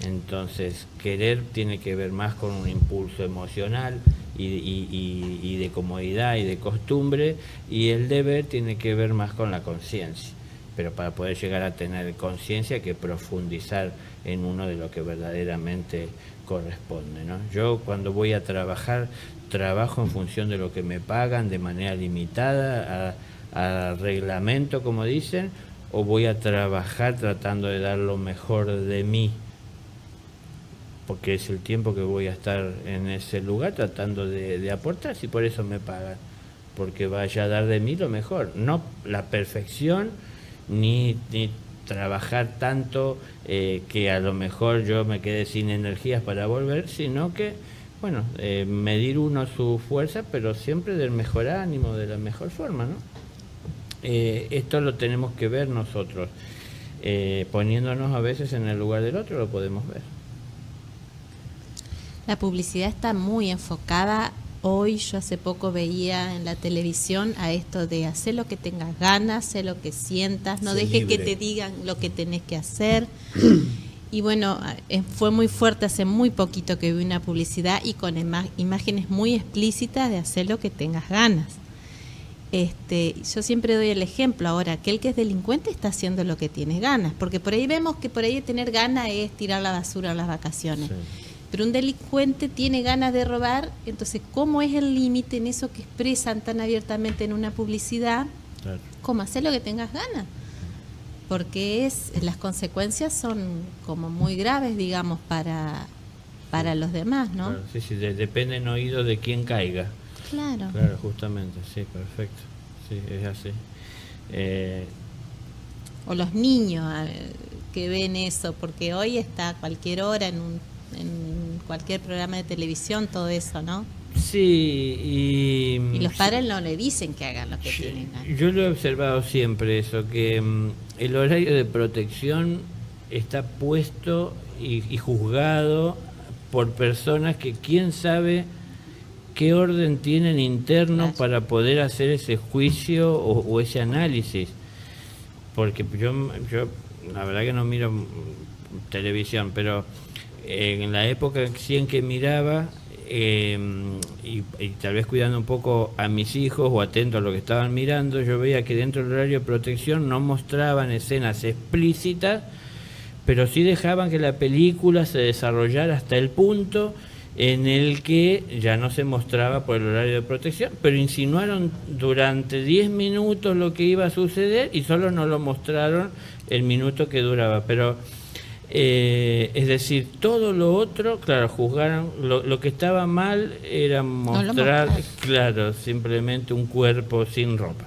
Entonces, querer tiene que ver más con un impulso emocional y de comodidad y de costumbre, y el deber tiene que ver más con la conciencia. Pero para poder llegar a tener conciencia hay que profundizar en uno de lo que verdaderamente corresponde, ¿no? Yo cuando voy a trabajar, trabajo en función de lo que me pagan de manera limitada, a reglamento, como dicen, o voy a trabajar tratando de dar lo mejor de mí, porque es el tiempo que voy a estar en ese lugar tratando de aportar, si por eso me pagan, porque vaya a dar de mí lo mejor, no la perfección, ni trabajar tanto que a lo mejor yo me quede sin energías para volver, sino que, bueno, medir uno su fuerza, pero siempre del mejor ánimo, de la mejor forma, ¿no? Esto lo tenemos que ver nosotros. poniéndonos a veces en el lugar del otro lo podemos ver. La publicidad está muy enfocada. Hoy yo hace poco veía en la televisión a esto de hacer lo que tengas ganas, hacer lo que sientas, no Sé dejes que libre. te digan lo que tenés que hacer. Y bueno, fue muy fuerte, hace muy poquito que vi una publicidad y con imágenes muy explícitas de hacer lo que tengas ganas. Yo siempre doy el ejemplo, ahora, aquel que es delincuente está haciendo lo que tiene ganas, porque por ahí vemos que por ahí tener ganas es tirar la basura en las vacaciones. Sí. Pero un delincuente tiene ganas de robar, entonces, ¿cómo es el límite en eso que expresan tan abiertamente en una publicidad? Claro. ¿Cómo hacer lo que tengas ganas? Porque las consecuencias son como muy graves, digamos, para los demás, ¿no? Claro, sí, depende en oído de quién caiga. Claro. Claro, justamente, sí, perfecto. Sí, es así. O los niños que ven eso, porque hoy está a cualquier hora en cualquier programa de televisión todo eso, ¿no? Sí, Y los padres no le dicen que hagan lo que tienen ganas. yo lo he observado siempre eso, que el horario de protección está puesto y juzgado por personas que quién sabe qué orden tienen interno Claro. para poder hacer ese juicio o ese análisis. Porque yo la verdad que no miro televisión, pero en la época sí en que miraba, y tal vez cuidando un poco a mis hijos o atento a lo que estaban mirando, yo veía que dentro del horario de protección no mostraban escenas explícitas, pero sí dejaban que la película se desarrollara hasta el punto en el que ya no se mostraba por el horario de protección, pero insinuaron durante 10 minutos lo que iba a suceder y solo nos lo mostraron el minuto que duraba, pero es decir, todo lo otro, claro, juzgaron, lo que estaba mal era mostrar, claro, simplemente un cuerpo sin ropa,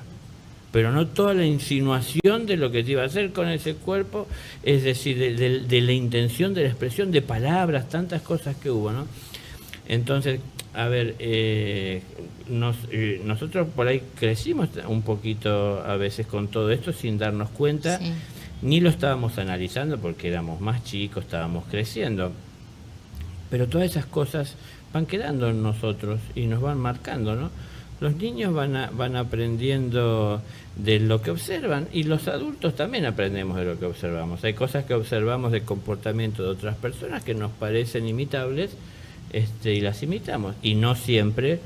pero no toda la insinuación de lo que se iba a hacer con ese cuerpo, es decir, de la intención, de la expresión, de palabras, tantas cosas que hubo, ¿no? Entonces, a ver, nosotros por ahí crecimos un poquito a veces con todo esto sin darnos cuenta. Sí. Ni lo estábamos analizando porque éramos más chicos, estábamos creciendo. Pero todas esas cosas van quedando en nosotros y nos van marcando, ¿no? Los niños van aprendiendo de lo que observan y los adultos también aprendemos de lo que observamos. Hay cosas que observamos del comportamiento de otras personas que nos parecen imitables, y las imitamos. Y no siempre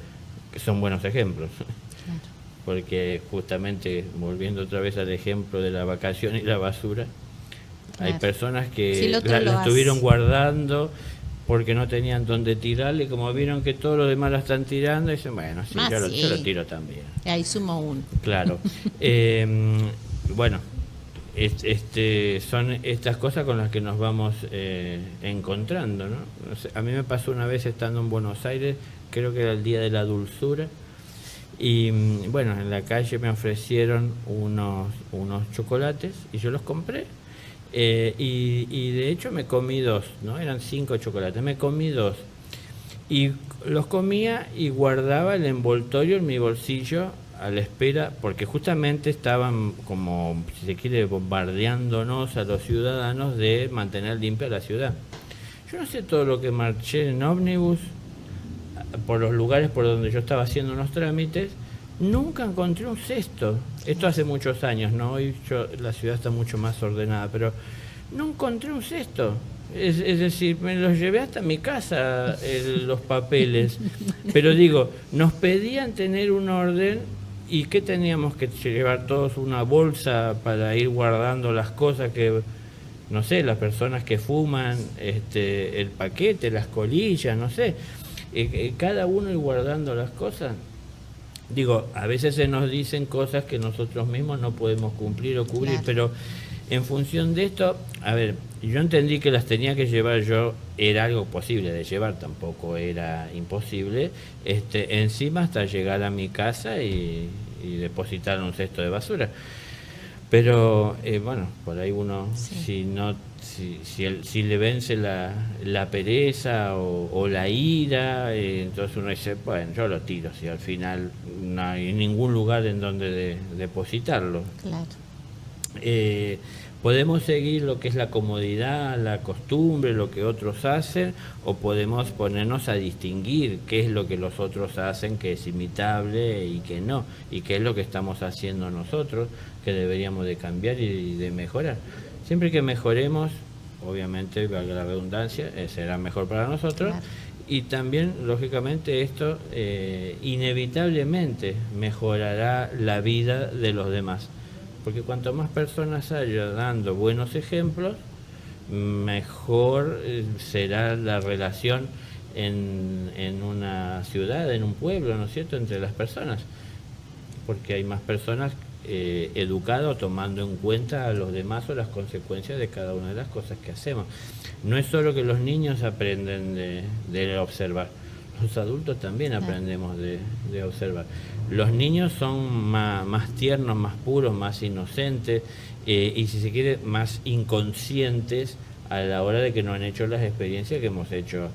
son buenos ejemplos. Claro. Porque justamente, volviendo otra vez al ejemplo de la vacación y la basura, Claro. hay personas Si que el otro la lo hace. estuvieron guardando porque no tenían dónde tirarle, como vieron que todos los demás la están tirando, dicen, bueno, sí, Más yo lo sí. tiro también. Ahí sumo uno. Claro. Bueno, son estas cosas con las que nos vamos encontrando, ¿no? No sé, a mí me pasó una vez estando en Buenos Aires, creo que era el Día de la Dulzura, y bueno, en la calle me ofrecieron unos chocolates y yo los compré, y de hecho me comí 2, ¿no? Eran 5 chocolates, me comí 2 y los comía y guardaba el envoltorio en mi bolsillo a la espera, porque justamente estaban, como si se quiere, bombardeándonos a los ciudadanos de mantener limpia la ciudad. Yo no sé todo lo que marché en ómnibus por los lugares por donde yo estaba haciendo unos trámites, nunca encontré un cesto. Esto hace muchos años, ¿no? Hoy la ciudad está mucho más ordenada, pero no encontré un cesto. Es decir, me los llevé hasta mi casa, los papeles. Pero digo, nos pedían tener un orden y ¿qué teníamos que llevar todos? Una bolsa para ir guardando las cosas que, no sé, las personas que fuman, el paquete, las colillas, no sé. Cada uno ir guardando las cosas. Digo, a veces se nos dicen cosas que nosotros mismos no podemos cumplir o cubrir, Claro. pero en función de esto, a ver, yo entendí que las tenía que llevar yo, era algo posible de llevar, tampoco era imposible, encima hasta llegar a mi casa y depositar un cesto de basura. Pero bueno, por ahí uno, Sí. si le vence la pereza o la ira, entonces uno dice, bueno, yo lo tiro, si al final no hay ningún lugar en donde depositarlo. Claro. Podemos seguir lo que es la comodidad, la costumbre, lo que otros hacen, o podemos ponernos a distinguir qué es lo que los otros hacen, que es imitable y que no, y qué es lo que estamos haciendo nosotros, que deberíamos de cambiar y de mejorar. Siempre que mejoremos, obviamente, valga la redundancia, será mejor para nosotros. Claro. Y también, lógicamente, esto inevitablemente mejorará la vida de los demás. Porque cuanto más personas haya dando buenos ejemplos, mejor será la relación en una ciudad, en un pueblo, ¿no es cierto?, entre las personas. Porque hay más personas educadas, tomando en cuenta a los demás o las consecuencias de cada una de las cosas que hacemos. No es solo que los niños aprenden de observar, los adultos también aprendemos de observar. Los niños son más tiernos, más puros, más inocentes y, si se quiere, más inconscientes a la hora de que no han hecho las experiencias que hemos hecho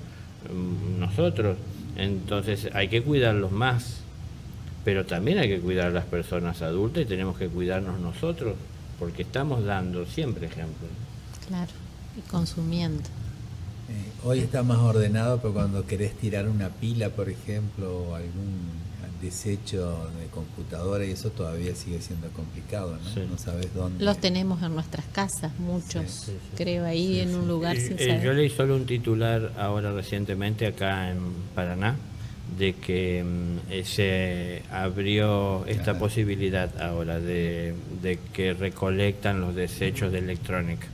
nosotros. Entonces hay que cuidarlos más, pero también hay que cuidar a las personas adultas y tenemos que cuidarnos nosotros, porque estamos dando siempre ejemplos. Claro, y consumiendo. Hoy está más ordenado, pero cuando querés tirar una pila, por ejemplo, o algún desecho de computadora, y eso todavía sigue siendo complicado, ¿no? Sí. No sabes dónde. Los tenemos en nuestras casas, muchos, Sí, creo, ahí en un lugar sin saber. Yo leí solo un titular ahora recientemente acá en Paraná, de que se abrió esta posibilidad ahora de que recolectan los desechos de electrónica,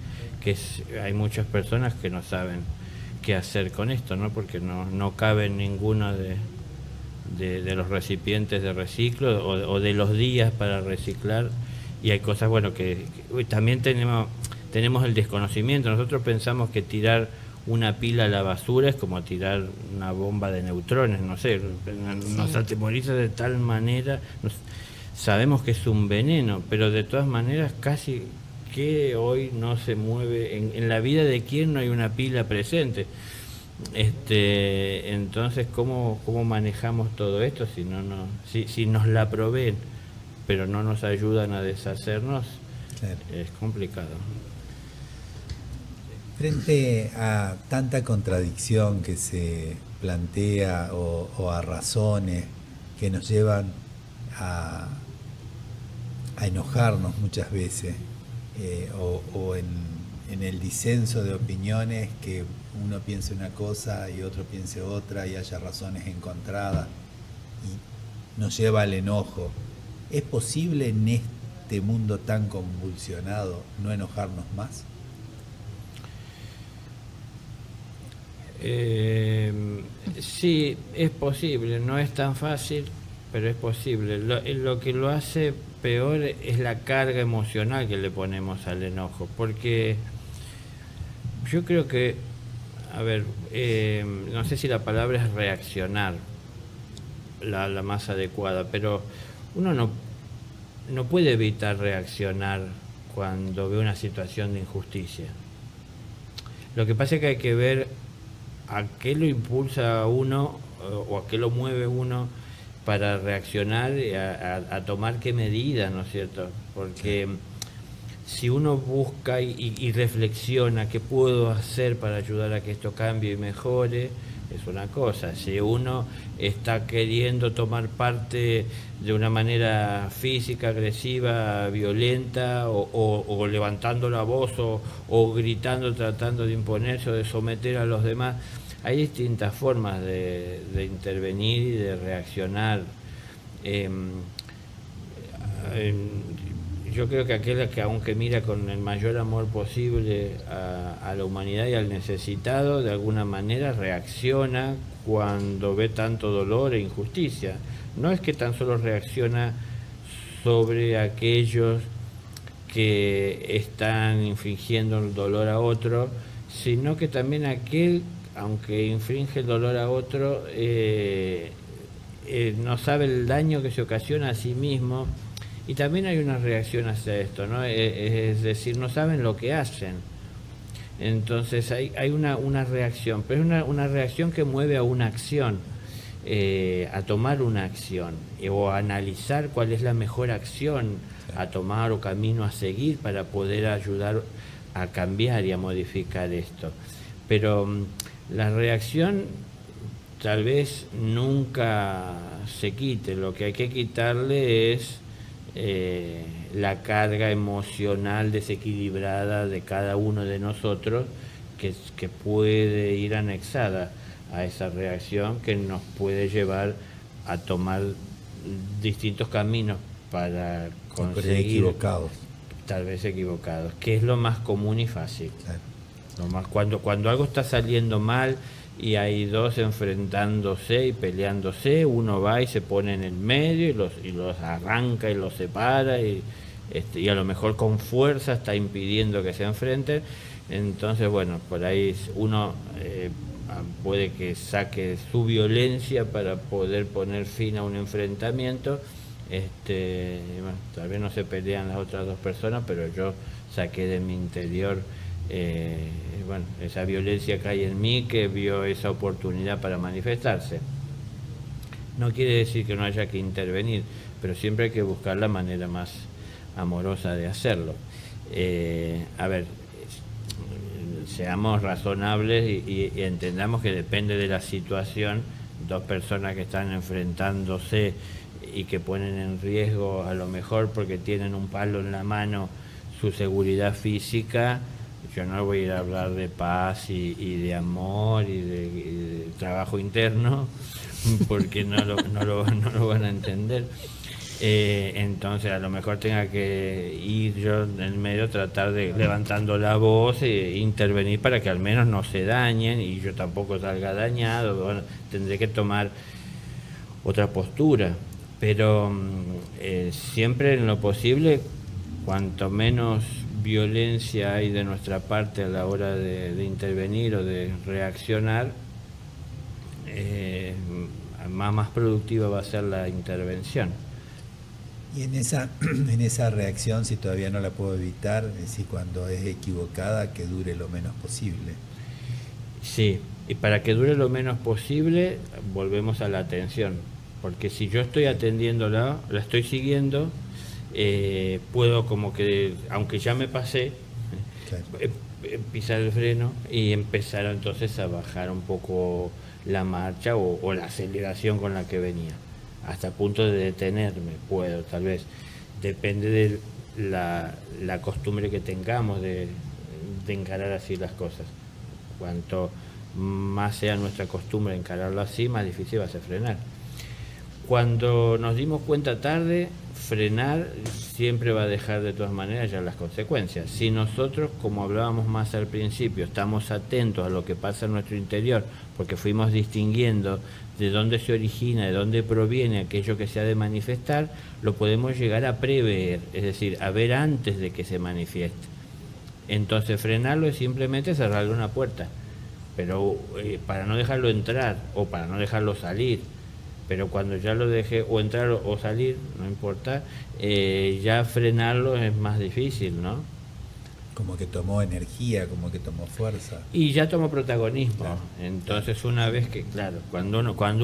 que hay muchas personas que no saben qué hacer con esto, ¿no? Porque no cabe en ninguno de los recipientes de reciclo o de los días para reciclar, y hay cosas, bueno, que también tenemos el desconocimiento. Nosotros pensamos que tirar una pila a la basura es como tirar una bomba de neutrones, no sé, nos atemoriza de tal manera, sabemos que es un veneno, pero de todas maneras casi que hoy no se mueve, en la vida de quién no hay una pila presente. Entonces, ¿cómo manejamos todo esto si nos la proveen, pero no nos ayudan a deshacernos? Claro. Es complicado. Frente a tanta contradicción que se plantea o a razones que nos llevan a enojarnos muchas veces, o en el disenso de opiniones, que uno piense una cosa y otro piense otra y haya razones encontradas y nos lleva al enojo. ¿Es posible en este mundo tan convulsionado no enojarnos más? Sí, es posible, no es tan fácil, pero es posible. Lo que lo hace peor es la carga emocional que le ponemos al enojo, porque yo creo que, a ver, no sé si la palabra es reaccionar la más adecuada, pero uno no puede evitar reaccionar cuando ve una situación de injusticia. Lo que pasa es que hay que ver a qué lo impulsa a uno o a qué lo mueve uno para reaccionar, a tomar qué medida, ¿no es cierto? Porque si uno busca y reflexiona qué puedo hacer para ayudar a que esto cambie y mejore, es una cosa. Si uno está queriendo tomar parte de una manera física, agresiva, violenta, o levantando la voz o gritando, tratando de imponerse o de someter a los demás, hay distintas formas de intervenir y de reaccionar. Yo creo que aquel que, aunque mira con el mayor amor posible a la humanidad y al necesitado, de alguna manera reacciona cuando ve tanto dolor e injusticia. No es que tan solo reacciona sobre aquellos que están infligiendo el dolor a otro, sino que también aquel, aunque infringe el dolor a otro, no sabe el daño que se ocasiona a sí mismo. Y también hay una reacción hacia esto, ¿no? Es decir, no saben lo que hacen. Entonces hay una reacción, pero es una reacción que mueve a una acción, a tomar una acción, o a analizar cuál es la mejor acción a tomar o camino a seguir para poder ayudar a cambiar y a modificar esto. Pero la reacción tal vez nunca se quite, lo que hay que quitarle es la carga emocional desequilibrada de cada uno de nosotros que puede ir anexada a esa reacción, que nos puede llevar a tomar distintos caminos para conseguir, equivocados, tal vez equivocados, que es lo más común y fácil. claro. Lo más, cuando algo está saliendo mal y hay dos enfrentándose y peleándose, uno va y se pone en el medio y los arranca y los separa y a lo mejor con fuerza está impidiendo que se enfrenten. Entonces, bueno, por ahí uno puede que saque su violencia para poder poner fin a un enfrentamiento. Bueno, tal vez no se pelean las otras dos personas, pero yo saqué de mi interior bueno, esa violencia que hay en mí, que vio esa oportunidad para manifestarse. No quiere decir que no haya que intervenir, pero siempre hay que buscar la manera más amorosa de hacerlo. A ver, seamos razonables y entendamos que depende de la situación. Dos personas que están enfrentándose y que ponen en riesgo, a lo mejor porque tienen un palo en la mano, su seguridad física. Yo no voy a ir a hablar de paz y de amor y de trabajo interno, porque no lo van a entender. Entonces a lo mejor tenga que ir yo en medio, tratar de levantando la voz e intervenir para que al menos no se dañen y yo tampoco salga dañado. Bueno, tendré que tomar otra postura, pero siempre en lo posible, cuanto menos violencia hay de nuestra parte a la hora de intervenir o de reaccionar, más productiva va a ser la intervención. Y en esa reacción, si todavía no la puedo evitar, es decir, cuando es equivocada, que dure lo menos posible. Sí, y para que dure lo menos posible, volvemos a la atención, porque si yo estoy atendiéndola, la estoy siguiendo, puedo como que, aunque ya me pasé, Claro. pisar el freno y empezar entonces a bajar un poco la marcha o la aceleración con la que venía, hasta el punto de detenerme, puedo, tal vez. Depende de la costumbre que tengamos de encarar así las cosas. Cuanto más sea nuestra costumbre encararlo así, más difícil va a ser frenar. Cuando nos dimos cuenta tarde, frenar siempre va a dejar de todas maneras ya las consecuencias. Si nosotros, como hablábamos más al principio, estamos atentos a lo que pasa en nuestro interior, porque fuimos distinguiendo de dónde se origina, de dónde proviene aquello que se ha de manifestar, lo podemos llegar a prever, es decir, a ver antes de que se manifieste. Entonces frenarlo es simplemente cerrarle una puerta, pero para no dejarlo entrar o para no dejarlo salir. Pero cuando ya lo dejé o entrar o salir, no importa, ya frenarlo es más difícil, ¿no? Como que tomó energía, como que tomó fuerza. Y ya tomó protagonismo. Claro. Entonces una vez que, claro, cuando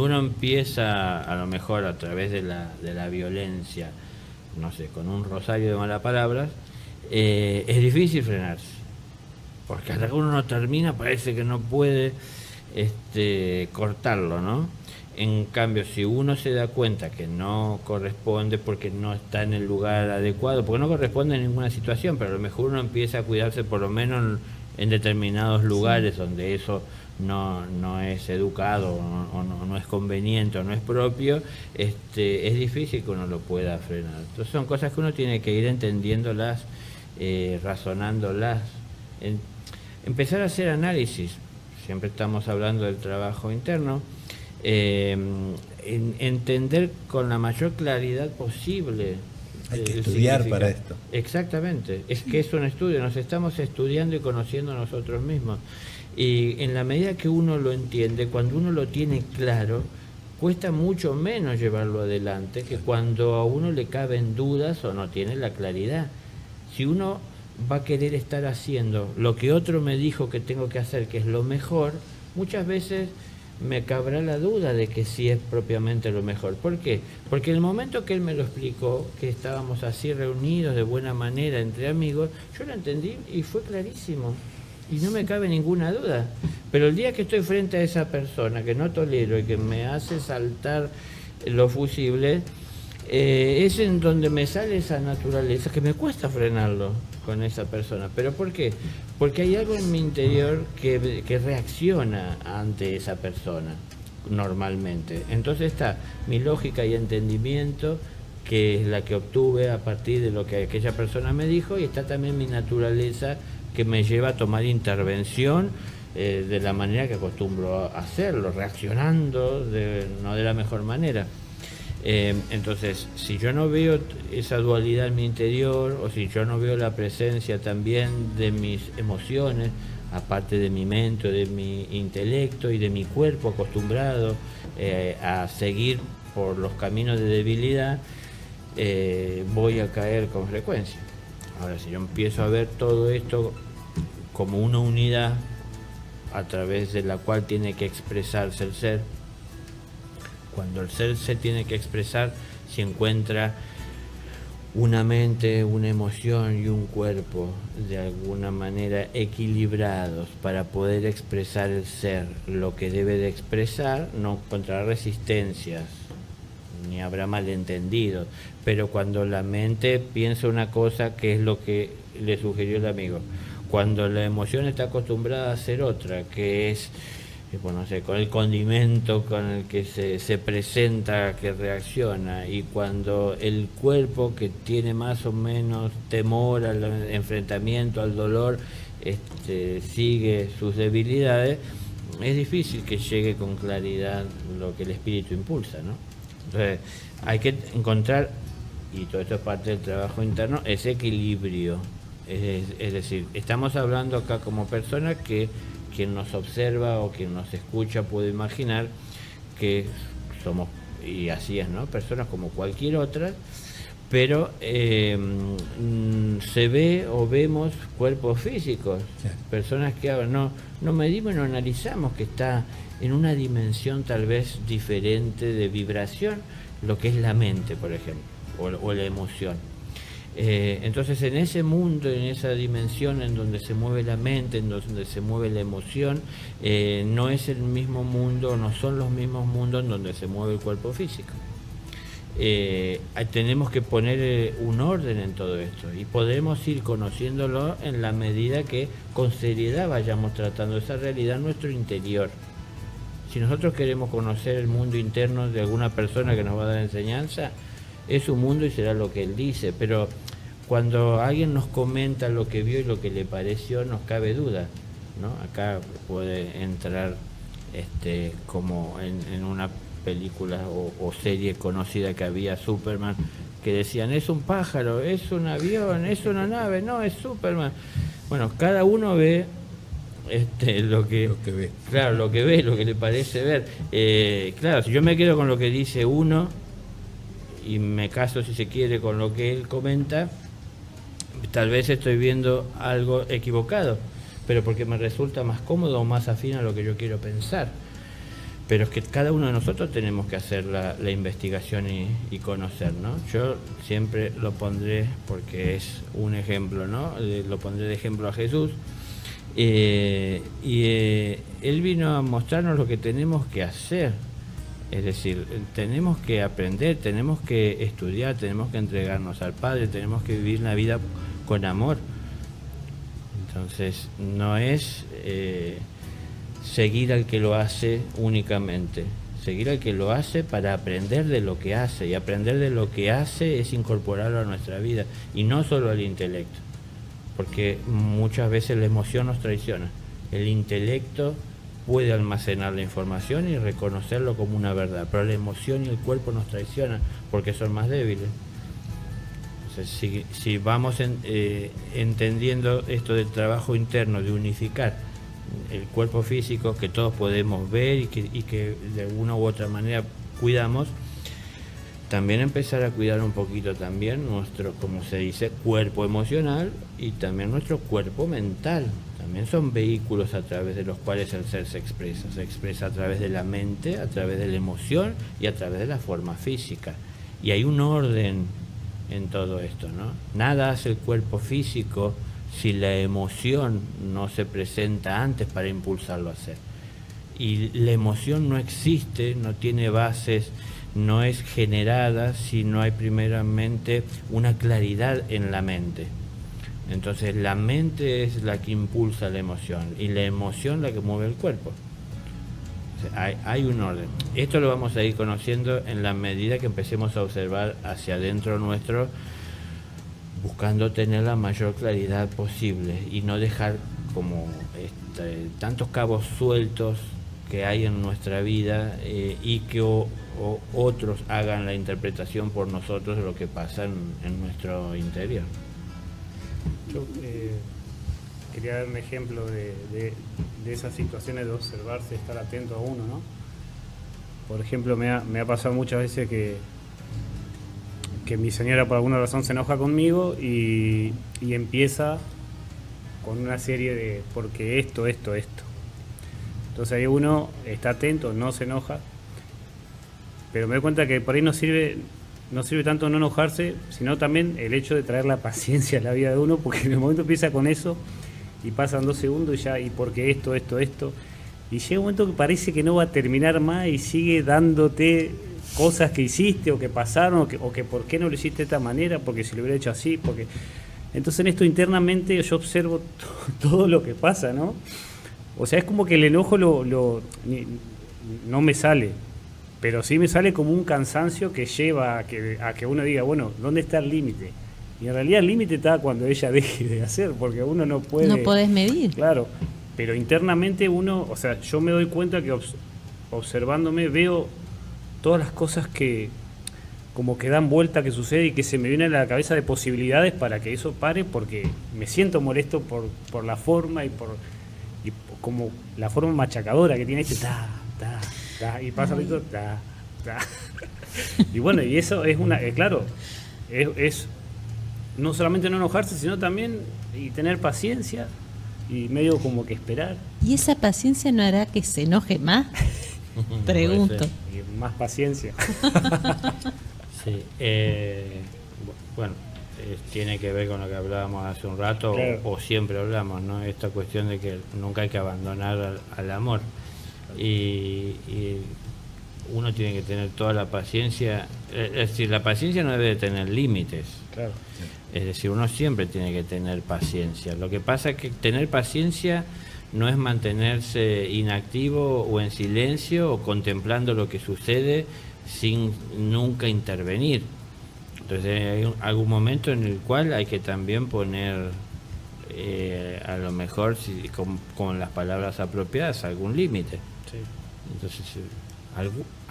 uno empieza, a lo mejor a través de la violencia, no sé, con un rosario de malas palabras, es difícil frenarse. Porque hasta que uno no termina, parece que no puede cortarlo, ¿no? En cambio, si uno se da cuenta que no corresponde porque no está en el lugar adecuado, porque no corresponde en ninguna situación, pero a lo mejor uno empieza a cuidarse por lo menos en determinados lugares donde eso no es educado o no es conveniente o no es propio, es difícil que uno lo pueda frenar. Entonces son cosas que uno tiene que ir entendiéndolas, razonándolas, empezar a hacer análisis. Siempre estamos hablando del trabajo interno. Entender con la mayor claridad posible. Hay que estudiar para esto. Exactamente, es que es un estudio, nos estamos estudiando y conociendo a nosotros mismos. Y en la medida que uno lo entiende, cuando uno lo tiene claro, cuesta mucho menos llevarlo adelante que cuando a uno le caben dudas o no tiene la claridad. Si uno va a querer estar haciendo lo que otro me dijo que tengo que hacer, que es lo mejor, muchas veces me cabrá la duda de que sí es propiamente lo mejor. ¿Por qué? Porque el momento que él me lo explicó, que estábamos así reunidos de buena manera entre amigos, yo lo entendí y fue clarísimo. Y no me cabe ninguna duda. Pero el día que estoy frente a esa persona que no tolero y que me hace saltar los fusibles, es en donde me sale esa naturaleza que me cuesta frenarlo con esa persona. ¿Pero por qué? Porque hay algo en mi interior que reacciona ante esa persona normalmente. Entonces está mi lógica y entendimiento, que es la que obtuve a partir de lo que aquella persona me dijo, y está también mi naturaleza, que me lleva a tomar intervención de la manera que acostumbro a hacerlo, reaccionando no de la mejor manera. Entonces, si yo no veo esa dualidad en mi interior, o si yo no veo la presencia también de mis emociones, aparte de mi mente, de mi intelecto y de mi cuerpo acostumbrado a seguir por los caminos de debilidad, voy a caer con frecuencia. Ahora, si yo empiezo a ver todo esto como una unidad a través de la cual tiene que expresarse el ser, cuando el ser se tiene que expresar, se encuentra una mente, una emoción y un cuerpo de alguna manera equilibrados para poder expresar el ser lo que debe de expresar, no encontrará resistencias ni habrá malentendidos. Pero cuando la mente piensa una cosa, que es lo que le sugirió el amigo, cuando la emoción está acostumbrada a hacer otra, que es, bueno, no sé, con el condimento con el que se presenta, que reacciona, y cuando el cuerpo, que tiene más o menos temor al enfrentamiento, al dolor, sigue sus debilidades, es difícil que llegue con claridad lo que el espíritu impulsa, ¿no? Entonces, hay que encontrar, y todo esto es parte del trabajo interno, ese equilibrio. Es decir, estamos hablando acá como personas que quien nos observa o quien nos escucha puede imaginar que somos, y así es, ¿no?, personas como cualquier otra, pero se ve o vemos cuerpos físicos, claro. Personas que no medimos, no analizamos que está en una dimensión tal vez diferente de vibración, lo que es la mente, por ejemplo, o la emoción. Entonces, en ese mundo, en esa dimensión en donde se mueve la mente, en donde se mueve la emoción, no es el mismo mundo, no son los mismos mundos en donde se mueve el cuerpo físico. Tenemos que poner un orden en todo esto, y podemos ir conociéndolo en la medida que con seriedad vayamos tratando esa realidad en nuestro interior. Si nosotros queremos conocer el mundo interno de alguna persona que nos va a dar enseñanza, es su mundo y será lo que él dice, pero cuando alguien nos comenta lo que vio y lo que le pareció, nos cabe duda, ¿no? Acá puede entrar como en una película o serie conocida que había, Superman, que decían, es un pájaro, es un avión, es una nave, no, es Superman. Bueno, cada uno ve lo que ve. Claro, lo que ve, lo que le parece ver. Claro, si yo me quedo con lo que dice uno y me caso, si se quiere, con lo que él comenta, tal vez estoy viendo algo equivocado, pero porque me resulta más cómodo o más afín a lo que yo quiero pensar. Pero es que cada uno de nosotros tenemos que hacer la investigación y conocer, ¿no? Yo siempre lo pondré, porque es un ejemplo, ¿no? Lo pondré de ejemplo a Jesús. Él vino a mostrarnos lo que tenemos que hacer. Es decir, tenemos que aprender, tenemos que estudiar, tenemos que entregarnos al Padre, tenemos que vivir la vida con amor. Entonces, no es seguir al que lo hace únicamente, seguir al que lo hace para aprender de lo que hace, y aprender de lo que hace es incorporarlo a nuestra vida, y no solo al intelecto, porque muchas veces la emoción nos traiciona. El intelecto puede almacenar la información y reconocerlo como una verdad, pero la emoción y el cuerpo nos traicionan porque son más débiles. Entonces, si vamos entendiendo esto del trabajo interno, de unificar el cuerpo físico que todos podemos ver y que de alguna u otra manera cuidamos, también empezar a cuidar un poquito también nuestro, como se dice, cuerpo emocional, y también nuestro cuerpo mental. también son vehículos a través de los cuales el ser se expresa a través de la mente, a través de la emoción y a través de la forma física. Y hay un orden en todo esto, ¿no? Nada hace el cuerpo físico si la emoción no se presenta antes para impulsarlo a hacer. Y la emoción no existe, no tiene bases, no es generada si no hay primeramente una claridad en la mente. Entonces la mente es la que impulsa la emoción y la emoción la que mueve el cuerpo. O sea, hay un orden. Esto lo vamos a ir conociendo en la medida que empecemos a observar hacia adentro nuestro, buscando tener la mayor claridad posible y no dejar como tantos cabos sueltos que hay en nuestra vida y que otros hagan la interpretación por nosotros de lo que pasa en nuestro interior. Yo quería dar un ejemplo de esas situaciones de observarse, estar atento a uno, ¿no? Por ejemplo, me ha pasado muchas veces que mi señora por alguna razón se enoja conmigo y empieza con una serie de porque esto. Entonces ahí uno está atento, no se enoja, pero me doy cuenta que por ahí no sirve tanto no enojarse, sino también el hecho de traer la paciencia a la vida de uno, porque en el momento empieza con eso y pasan 2 segundos y ya, y porque esto, y llega un momento que parece que no va a terminar más y sigue dándote cosas que hiciste o que pasaron o que por qué no lo hiciste de esta manera, porque si lo hubiera hecho así, porque... Entonces en esto internamente yo observo todo lo que pasa, ¿no? O sea, es como que el enojo no me sale, pero sí me sale como un cansancio que lleva a que uno diga, bueno, ¿dónde está el límite? Y en realidad el límite está cuando ella deje de hacer, porque uno no puede... No podés medir. Claro, pero internamente uno, o sea, yo me doy cuenta que observándome veo todas las cosas que como que dan vuelta, que sucede y que se me vienen a la cabeza de posibilidades para que eso pare, porque me siento molesto por la forma y como la forma machacadora que tiene y pasa esto, y bueno, y eso es claro, es no solamente no enojarse, sino también y tener paciencia y medio como que esperar. ¿Y esa paciencia no hará que se enoje más? Pregunto. Y más paciencia. Sí, bueno, tiene que ver con lo que hablábamos hace un rato, claro. o siempre hablamos, ¿no? Esta cuestión de que nunca hay que abandonar al amor. Y uno tiene que tener toda la paciencia, es decir, la paciencia no debe de tener límites. Claro. Es decir, uno siempre tiene que tener paciencia. Lo que pasa es que tener paciencia no es mantenerse inactivo o en silencio o contemplando lo que sucede sin nunca intervenir. Entonces hay algún momento en el cual hay que también poner a lo mejor con las palabras apropiadas algún límite. Sí. Entonces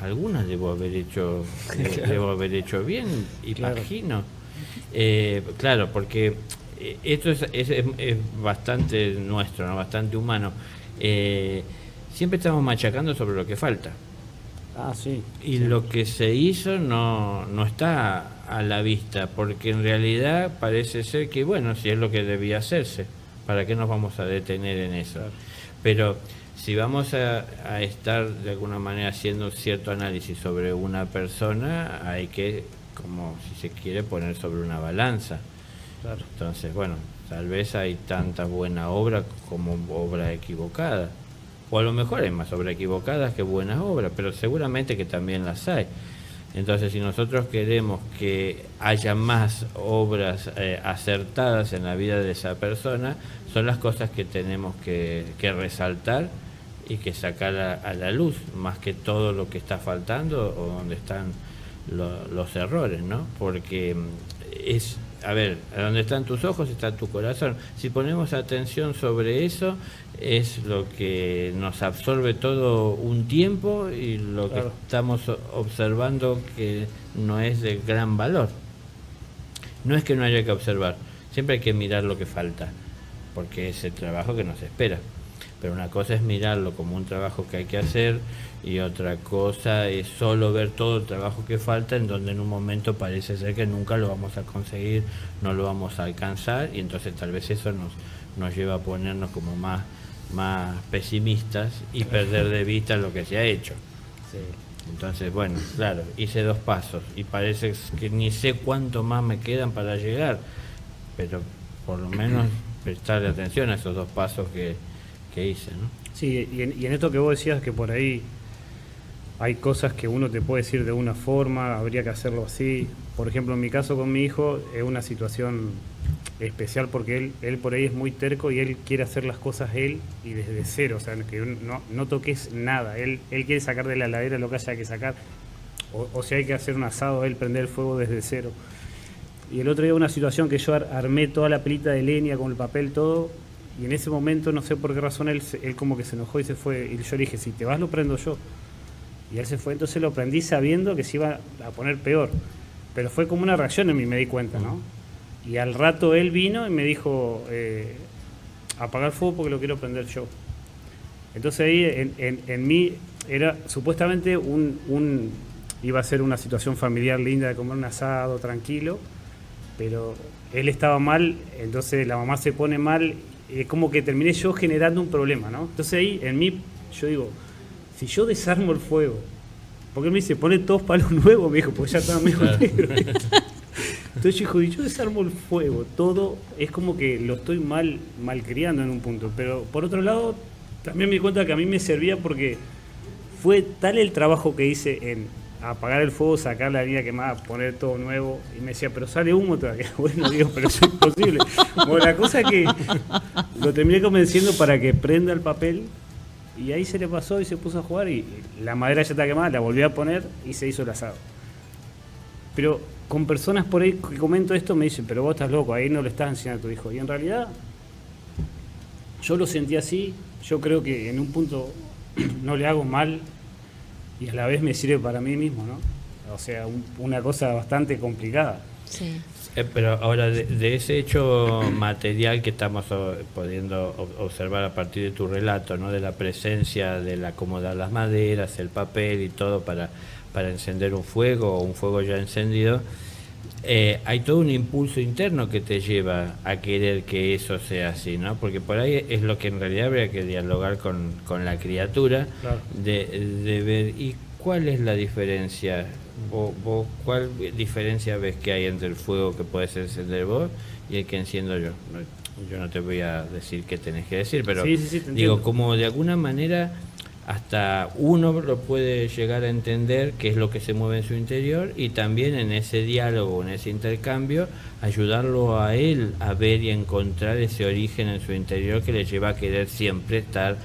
algunas debo haber hecho bien, imagino. Claro, porque esto es bastante nuestro, ¿no? Bastante humano. Siempre estamos machacando sobre lo que falta. Sí. Y lo que se hizo no está a la vista, porque en realidad parece ser que, bueno, si es lo que debía hacerse, ¿para qué nos vamos a detener en eso? Claro. Pero si vamos a estar de alguna manera haciendo cierto análisis sobre una persona, hay que, como si se quiere, poner sobre una balanza. Claro. Entonces, bueno, tal vez hay tanta buena obra como obra equivocada. O a lo mejor hay más obras equivocadas que buenas obras, pero seguramente que también las hay. Entonces, si nosotros queremos que haya más obras acertadas en la vida de esa persona, son las cosas que tenemos que resaltar y que sacar a la luz, más que todo lo que está faltando o donde están los errores, ¿no? Porque a ver, a donde están tus ojos está tu corazón. Si ponemos atención sobre eso, es lo que nos absorbe todo un tiempo y lo claro. que estamos observando que no es de gran valor. No es que no haya que observar, siempre hay que mirar lo que falta, porque es el trabajo que nos espera. Pero una cosa es mirarlo como un trabajo que hay que hacer y otra cosa es solo ver todo el trabajo que falta, en donde en un momento parece ser que nunca lo vamos a conseguir, no lo vamos a alcanzar, y entonces tal vez eso nos lleva a ponernos como más pesimistas y perder de vista lo que se ha hecho. Sí. Entonces, bueno, claro, hice 2 pasos y parece que ni sé cuánto más me quedan para llegar, pero por lo menos prestarle atención a esos 2 pasos que hice, ¿no? Sí, y en esto que vos decías, que por ahí hay cosas que uno te puede decir de una forma, habría que hacerlo así. Por ejemplo, en mi caso con mi hijo es una situación especial porque él por ahí es muy terco y él quiere hacer las cosas él y desde cero, o sea, que no toques nada. Él quiere sacar de la heladera lo que haya que sacar, o si hay que hacer un asado, él prender el fuego desde cero. Y el otro día una situación que yo armé toda la pelita de leña con el papel, todo, y en ese momento, no sé por qué razón, él como que se enojó y se fue, y yo le dije, si te vas lo prendo yo. Y él se fue, entonces lo prendí sabiendo que se iba a poner peor. Pero fue como una reacción en mí, me di cuenta, ¿no? Y al rato él vino y me dijo, apagar el fuego porque lo quiero prender yo. Entonces ahí en mí era supuestamente iba a ser una situación familiar linda de comer un asado tranquilo, pero él estaba mal, entonces la mamá se pone mal, como que terminé yo generando un problema, ¿no? Entonces ahí en mí yo digo, si yo desarmo el fuego, porque él me dice, pone todos palos nuevos, me dijo, pues ya estaba medio negro. Entonces yo digo, yo desarmo el fuego, todo es como que lo estoy malcriando en un punto, pero por otro lado también me di cuenta que a mí me servía porque fue tal el trabajo que hice en apagar el fuego, sacar la harina quemada, poner todo nuevo, y me decía, pero sale humo todavía. Bueno, digo, pero eso es imposible. Bueno, la cosa es que lo terminé convenciendo para que prenda el papel, y ahí se le pasó y se puso a jugar, y la madera ya está quemada, la volví a poner y se hizo el asado. Pero con personas por ahí que comento esto me dicen, pero vos estás loco, ahí no le estás enseñando a tu hijo. Y en realidad yo lo sentí así, yo creo que en un punto no le hago mal y a la vez me sirve para mí mismo, ¿no? O sea, una cosa bastante complicada. Sí. Pero ahora, de ese hecho material que estamos pudiendo observar a partir de tu relato, ¿no? De la presencia, del acomodar las maderas, el papel y todo para encender un fuego o un fuego ya encendido, hay todo un impulso interno que te lleva a querer que eso sea así, ¿no? Porque por ahí es lo que en realidad habría que dialogar con la criatura, Claro. de ver, ¿y cuál es la diferencia? ¿Vos cuál diferencia ves que hay entre el fuego que puedes encender vos y el que enciendo yo? Yo no te voy a decir qué tenés que decir, pero Sí, te digo, entiendo. como de alguna manera hasta uno lo puede llegar a entender qué es lo que se mueve en su interior, y también en ese diálogo, en ese intercambio, ayudarlo a él a ver y encontrar ese origen en su interior que le lleva a querer siempre estar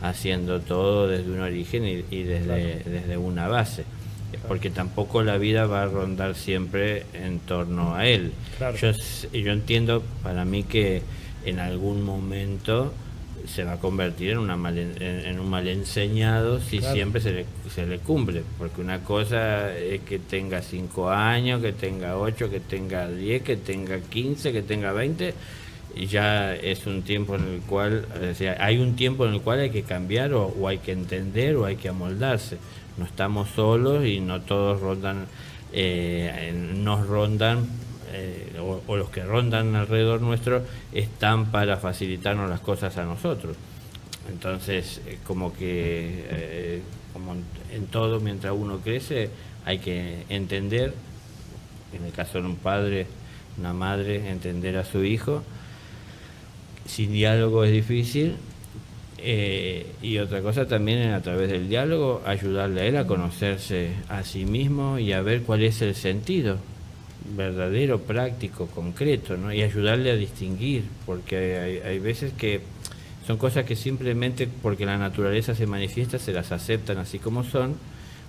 haciendo todo desde un origen y desde una base. Porque tampoco la vida va a rondar siempre en torno a él. Claro. Yo entiendo, para mí, que en algún momento se va a convertir en un mal enseñado si Claro. siempre se le cumple, porque una cosa es que tenga 5 años, que tenga 8, que tenga 10, que tenga 15, que tenga 20, y ya es un tiempo en el cual, o sea, hay un tiempo en el cual hay que cambiar o hay que entender o hay que amoldarse. No estamos solos y no todos rondan, nos rondan, o los que rondan alrededor nuestro están para facilitarnos las cosas a nosotros. Entonces, como que como en todo, mientras uno crece, hay que entender, en el caso de un padre, una madre, entender a su hijo. Sin diálogo es difícil. Y otra cosa también es, a través del diálogo, ayudarle a él a conocerse a sí mismo y a ver cuál es el sentido verdadero, práctico, concreto, ¿no? Y ayudarle a distinguir, porque hay veces que son cosas que simplemente porque la naturaleza se manifiesta, se las aceptan así como son,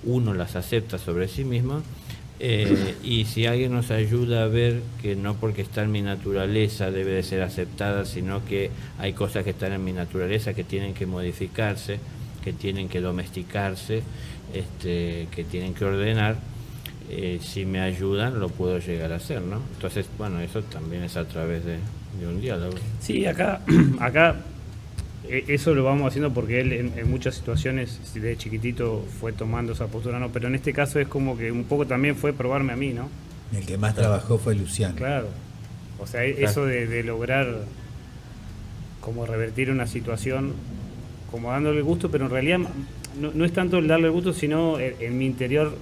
uno las acepta sobre sí mismo, y si alguien nos ayuda a ver que no porque está en mi naturaleza debe de ser aceptada, sino que hay cosas que están en mi naturaleza que tienen que modificarse, que tienen que domesticarse, que tienen que ordenar, si me ayudan lo puedo llegar a hacer, ¿no? Entonces, bueno, eso también es a través de un diálogo. Sí, acá eso lo vamos haciendo porque él en muchas situaciones desde chiquitito fue tomando esa postura, ¿no? Pero en este caso es como que un poco también fue probarme a mí, ¿no? El que más trabajó fue Luciano. Claro. O sea, eso de lograr como revertir una situación, como dándole el gusto, pero en realidad no es tanto el darle el gusto, sino en mi interior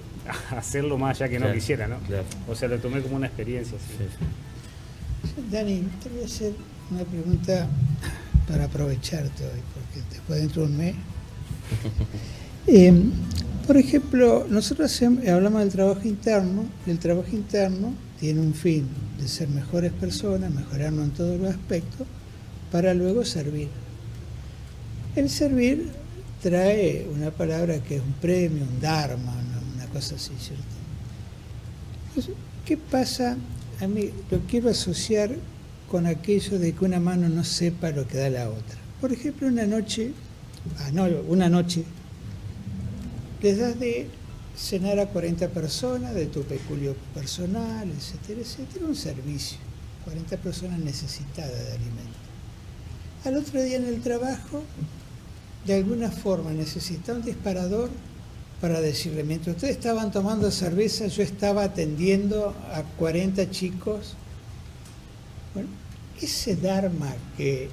hacerlo más allá que no quisiera, ¿no? Claro. O sea, lo tomé como una experiencia. ¿Sí? Dani, te voy a hacer una pregunta para aprovecharte hoy, porque después dentro de un mes. Por ejemplo, nosotros hablamos del trabajo interno. El trabajo interno tiene un fin de ser mejores personas, mejorarnos en todos los aspectos, para luego servir. El servir trae una palabra que es un premio, un dharma, una cosa así, ¿cierto? Entonces, ¿qué pasa? A mí lo quiero asociar con aquello de que una mano no sepa lo que da la otra. Por ejemplo, una noche les das de cenar a 40 personas de tu peculio personal, etcétera, etcétera, un servicio. 40 personas necesitadas de alimento. Al otro día en el trabajo, de alguna forma necesita un disparador para decirle, mientras ustedes estaban tomando cerveza, yo estaba atendiendo a 40 chicos. Bueno, ese dharma que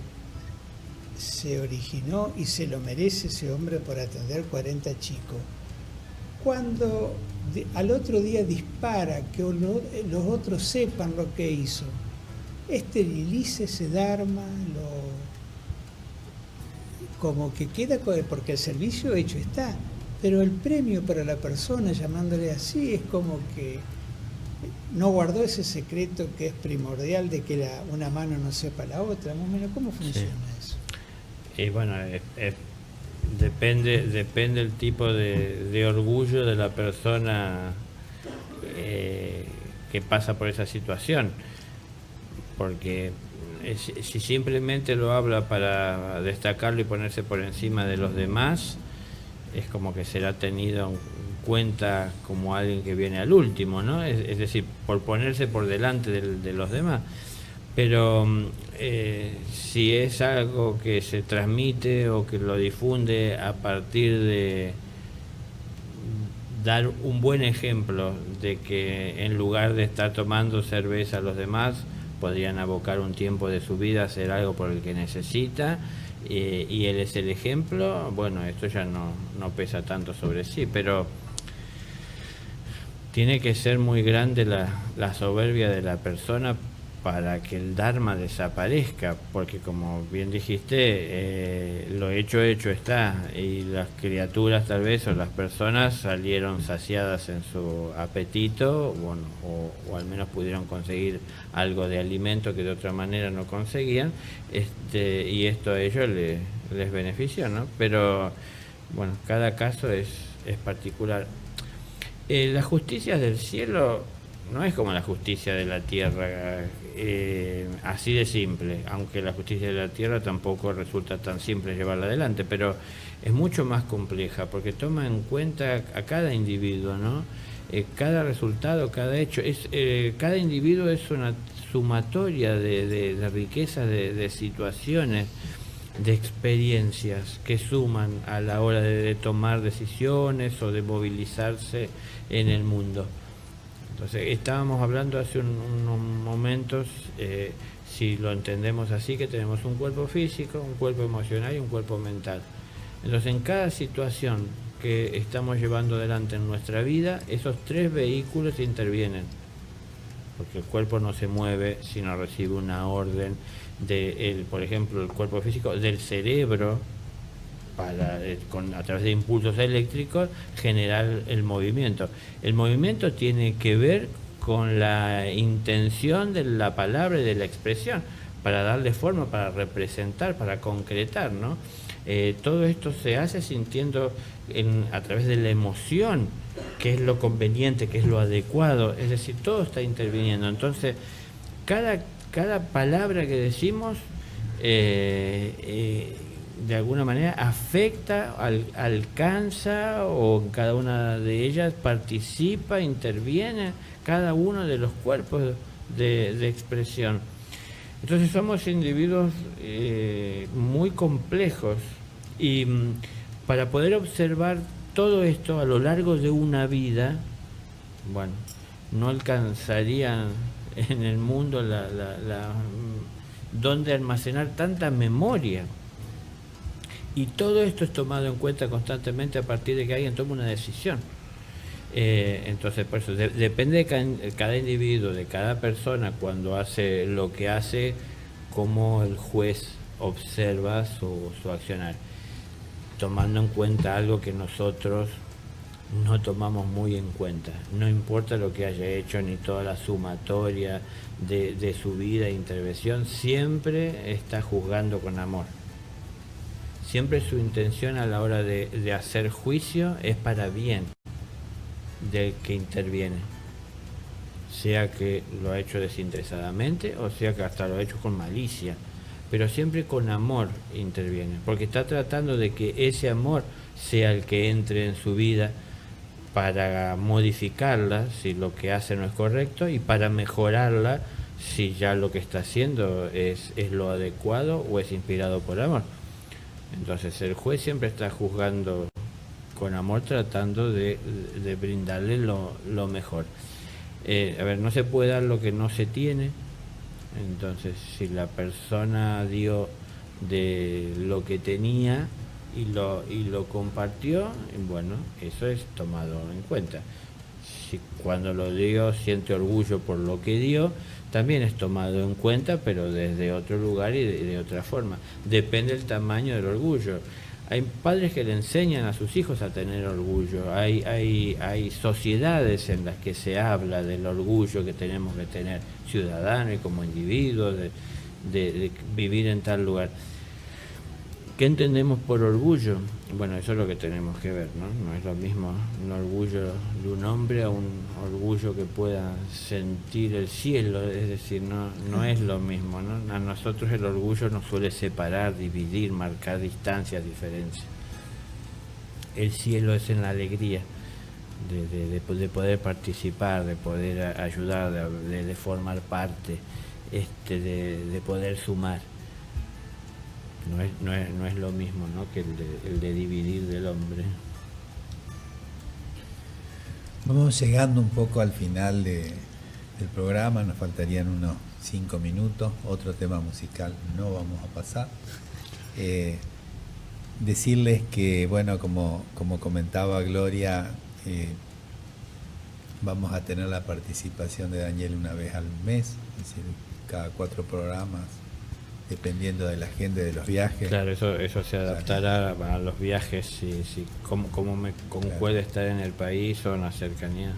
se originó y se lo merece ese hombre por atender 40 chicos, cuando al otro día dispara, que los otros sepan lo que hizo, esteriliza ese dharma, como que queda, porque el servicio hecho está, pero el premio para la persona, llamándole así, es como que no guardó ese secreto que es primordial de que una mano no sepa la otra. Más o menos, ¿cómo funciona eso? Y bueno, depende el tipo de orgullo de la persona que pasa por esa situación, porque si simplemente lo habla para destacarlo y ponerse por encima de los demás, es como que será tenido en cuenta como alguien que viene al último, ¿no? Es decir, por ponerse por delante de los demás. Pero si es algo que se transmite o que lo difunde a partir de dar un buen ejemplo de que en lugar de estar tomando cerveza los demás, podrían abocar un tiempo de su vida a hacer algo por el que necesita, y él es el ejemplo, bueno, esto ya no pesa tanto sobre sí, pero tiene que ser muy grande la soberbia de la persona para que el dharma desaparezca, porque como bien dijiste, lo hecho está, y las criaturas tal vez o las personas salieron saciadas en su apetito, bueno, o al menos pudieron conseguir algo de alimento que de otra manera no conseguían, y esto a ellos les benefició, ¿no? Pero bueno, cada caso es particular. La justicia del cielo no es como la justicia de la tierra, así de simple, aunque la justicia de la tierra tampoco resulta tan simple llevarla adelante, pero es mucho más compleja porque toma en cuenta a cada individuo, ¿no? Cada resultado, cada hecho, cada individuo es una sumatoria de riqueza, de situaciones, de experiencias que suman a la hora de tomar decisiones o de movilizarse en el mundo. Entonces, estábamos hablando hace unos momentos, si lo entendemos así, que tenemos un cuerpo físico, un cuerpo emocional y un cuerpo mental. Entonces, en cada situación que estamos llevando adelante en nuestra vida, esos tres vehículos intervienen, porque el cuerpo no se mueve si no recibe una orden por ejemplo, el cuerpo físico del cerebro, para a través de impulsos eléctricos generar el movimiento. El movimiento tiene que ver con la intención de la palabra y de la expresión, para darle forma, para representar, para concretar, ¿no? Todo esto se hace sintiendo a través de la emoción qué es lo conveniente, qué es lo adecuado, es decir, todo está interviniendo. Entonces, cada palabra que decimos de alguna manera afecta, alcanza, o en cada una de ellas participa, interviene cada uno de los cuerpos de expresión. Entonces somos individuos muy complejos, y para poder observar todo esto a lo largo de una vida, bueno, no alcanzarían en el mundo dónde almacenar tanta memoria. Y todo esto es tomado en cuenta constantemente a partir de que alguien toma una decisión. Entonces, por eso, depende de cada individuo, de cada persona, cuando hace lo que hace, cómo el juez observa su accionar, tomando en cuenta algo que nosotros no tomamos muy en cuenta. No importa lo que haya hecho, ni toda la sumatoria de su vida e intervención, siempre está juzgando con amor. Siempre su intención a la hora de hacer juicio es para bien del que interviene, sea que lo ha hecho desinteresadamente o sea que hasta lo ha hecho con malicia, pero siempre con amor interviene, porque está tratando de que ese amor sea el que entre en su vida para modificarla si lo que hace no es correcto, y para mejorarla si ya lo que está haciendo es lo adecuado o es inspirado por amor. Entonces el juez siempre está juzgando con amor, tratando de brindarle lo mejor. No se puede dar lo que no se tiene. Entonces, si la persona dio de lo que tenía y lo compartió, bueno, eso es tomado en cuenta. Si cuando lo dio siente orgullo por lo que dio, también es tomado en cuenta, pero desde otro lugar y de otra forma. Depende del tamaño del orgullo. Hay padres que le enseñan a sus hijos a tener orgullo. Hay sociedades en las que se habla del orgullo que tenemos que tener ciudadanos y como individuos, de vivir en tal lugar. ¿Qué entendemos por orgullo? Bueno, eso es lo que tenemos que ver, ¿no? No es lo mismo un orgullo de un hombre a un orgullo que pueda sentir el cielo, es decir, no es lo mismo, ¿no? A nosotros el orgullo nos suele separar, dividir, marcar distancias, diferencias. El cielo es en la alegría de poder participar, de poder ayudar, de formar parte, de poder sumar. No es lo mismo, ¿no?, que el de dividir del hombre. Vamos llegando un poco al final del programa, nos faltarían unos 5 minutos, otro tema musical no vamos a pasar. Decirles que, bueno, como comentaba Gloria, vamos a tener la participación de Daniel una vez al mes, es decir, cada 4 programas, dependiendo de la agenda de los viajes. Claro, eso se adaptará a los viajes, cómo me puede estar en el país o en la cercanía.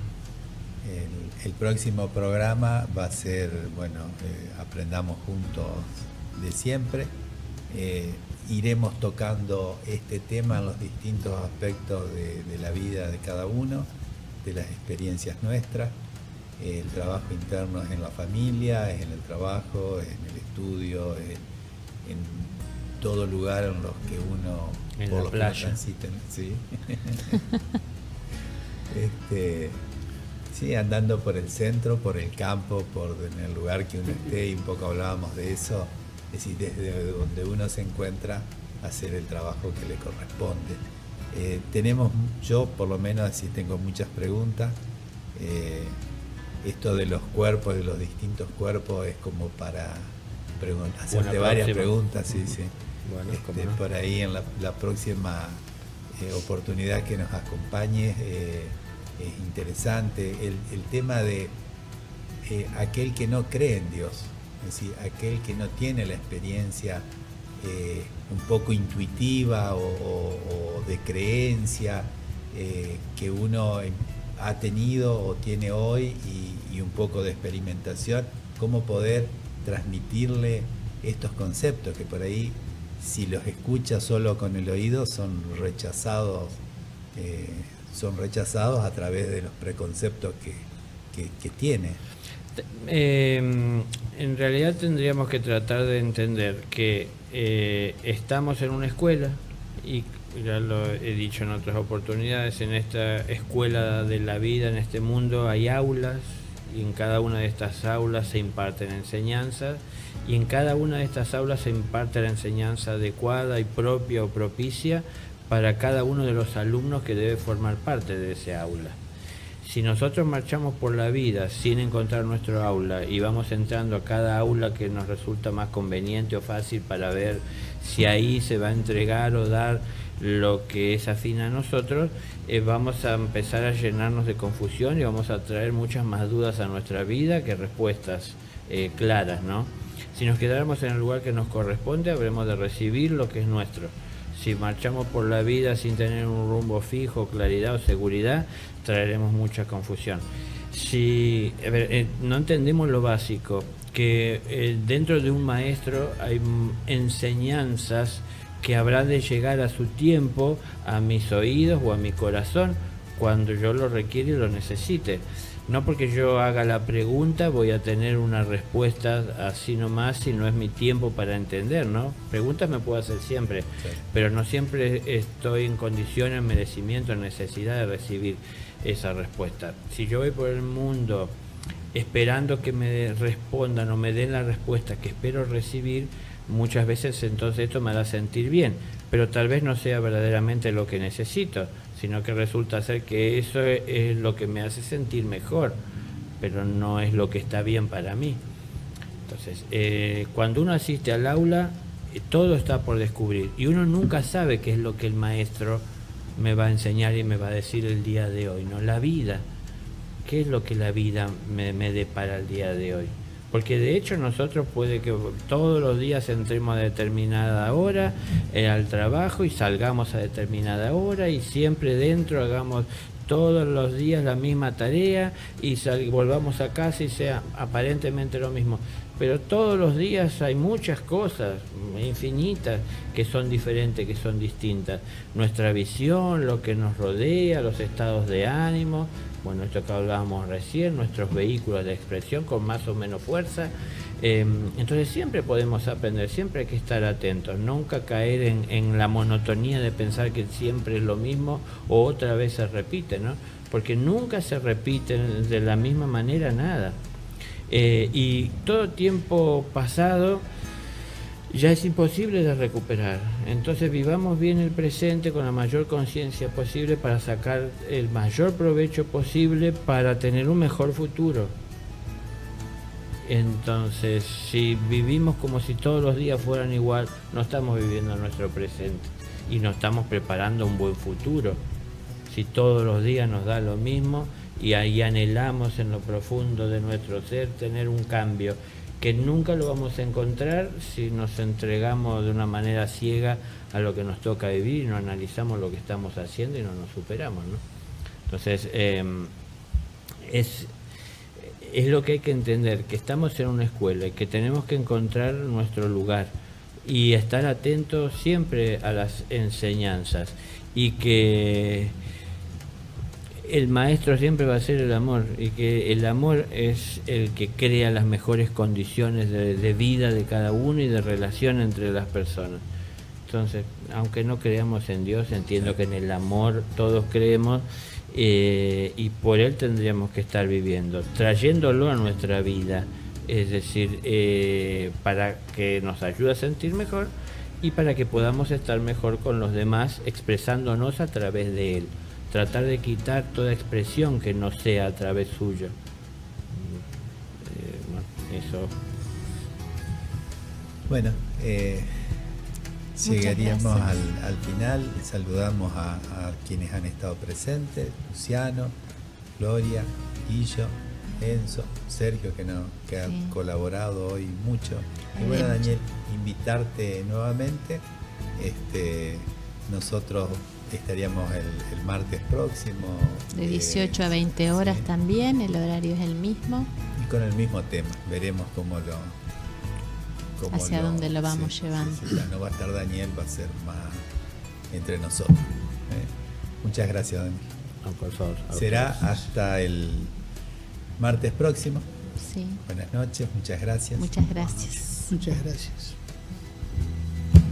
El próximo programa va a ser, bueno, Aprendamos Juntos de siempre. Iremos tocando este tema en los distintos aspectos de la vida de cada uno, de las experiencias nuestras. El trabajo interno es en la familia, es en el trabajo, es en el estudio, en todo lugar en los que uno en por la playa transiten, sí. Sí, andando por el centro, por el campo, en el lugar que uno esté, y un poco hablábamos de eso, es decir, desde donde uno se encuentra, hacer el trabajo que le corresponde. Yo por lo menos así tengo muchas preguntas. Esto de los cuerpos, de los distintos cuerpos, es como para hacerte varias preguntas, sí. Bueno, por ahí en la próxima oportunidad que nos acompañes, es interesante el tema de aquel que no cree en Dios, es decir, aquel que no tiene la experiencia un poco intuitiva o de creencia que uno ha tenido o tiene hoy, y un poco de experimentación, cómo poder transmitirle estos conceptos que por ahí, si los escucha solo con el oído, son rechazados a través de los preconceptos que tiene. En realidad tendríamos que tratar de entender que estamos en una escuela, y ya lo he dicho en otras oportunidades, en esta escuela de la vida, en este mundo, hay aulas, y en cada una de estas aulas se imparten enseñanzas, y en cada una de estas aulas se imparte la enseñanza adecuada y propia o propicia para cada uno de los alumnos que debe formar parte de ese aula. Si nosotros marchamos por la vida sin encontrar nuestro aula y vamos entrando a cada aula que nos resulta más conveniente o fácil para ver si ahí se va a entregar o dar lo que es afín a nosotros, vamos a empezar a llenarnos de confusión y vamos a traer muchas más dudas a nuestra vida que respuestas claras, ¿no? Si nos quedáramos en el lugar que nos corresponde, habremos de recibir lo que es nuestro. Si marchamos por la vida sin tener un rumbo fijo, claridad o seguridad, traeremos mucha confusión. Si no entendemos lo básico, que dentro de un maestro hay enseñanzas que habrá de llegar a su tiempo, a mis oídos o a mi corazón, cuando yo lo requiera y lo necesite. No porque yo haga la pregunta voy a tener una respuesta así nomás si no es mi tiempo para entender, ¿no? Preguntas me puedo hacer siempre, sí, pero no siempre estoy en condiciones, merecimiento, necesidad de recibir esa respuesta. Si yo voy por el mundo esperando que me respondan o me den la respuesta que espero recibir, muchas veces entonces esto me hará sentir bien, pero tal vez no sea verdaderamente lo que necesito, sino que resulta ser que eso es lo que me hace sentir mejor, pero no es lo que está bien para mí. Entonces, cuando uno asiste al aula, todo está por descubrir, y uno nunca sabe qué es lo que el maestro me va a enseñar y me va a decir el día de hoy, ¿no? La vida, ¿qué es lo que la vida me depara el día de hoy? Porque de hecho nosotros puede que todos los días entremos a determinada hora al trabajo y salgamos a determinada hora y siempre dentro hagamos todos los días la misma tarea y volvamos a casa y sea aparentemente lo mismo. Pero todos los días hay muchas cosas infinitas que son diferentes, que son distintas. Nuestra visión, lo que nos rodea, los estados de ánimo, bueno, esto que hablábamos recién, nuestros vehículos de expresión con más o menos fuerza. Entonces siempre podemos aprender, siempre hay que estar atentos, nunca caer en la monotonía de pensar que siempre es lo mismo o otra vez se repite, ¿no? Porque nunca se repite de la misma manera nada. Y todo tiempo pasado ya es imposible de recuperar. Entonces vivamos bien el presente con la mayor conciencia posible para sacar el mayor provecho posible para tener un mejor futuro. Entonces, si vivimos como si todos los días fueran igual, no estamos viviendo nuestro presente y no estamos preparando un buen futuro. Si todos los días nos da lo mismo y ahí anhelamos en lo profundo de nuestro ser tener un cambio que nunca lo vamos a encontrar si nos entregamos de una manera ciega a lo que nos toca vivir y no analizamos lo que estamos haciendo y no nos superamos, ¿no? Entonces, es lo que hay que entender, que estamos en una escuela y que tenemos que encontrar nuestro lugar y estar atentos siempre a las enseñanzas y que el maestro siempre va a ser el amor y que el amor es el que crea las mejores condiciones de vida de cada uno y de relación entre las personas. Entonces, aunque no creamos en Dios, entiendo que en el amor todos creemos y por él tendríamos que estar viviendo, trayéndolo a nuestra vida, es decir, para que nos ayude a sentir mejor y para que podamos estar mejor con los demás expresándonos a través de él. Tratar de quitar toda expresión que no sea a través suyo. Eso. Bueno, llegaríamos al final. Saludamos a quienes han estado presentes: Luciano, Gloria, Guillo, Enzo, Sergio, que ha colaborado hoy mucho. Y bueno, Daniel, invitarte nuevamente. Nosotros estaríamos el martes próximo. De 18 a 20 horas, sí. También, el horario es el mismo. Y con el mismo tema, veremos hacia dónde lo vamos llevando. Sí, no va a estar Daniel, va a ser más entre nosotros. Muchas gracias, Daniel. No, por favor. Será hasta el martes próximo. Sí. Buenas noches, muchas gracias. Muchas gracias. Muchas gracias.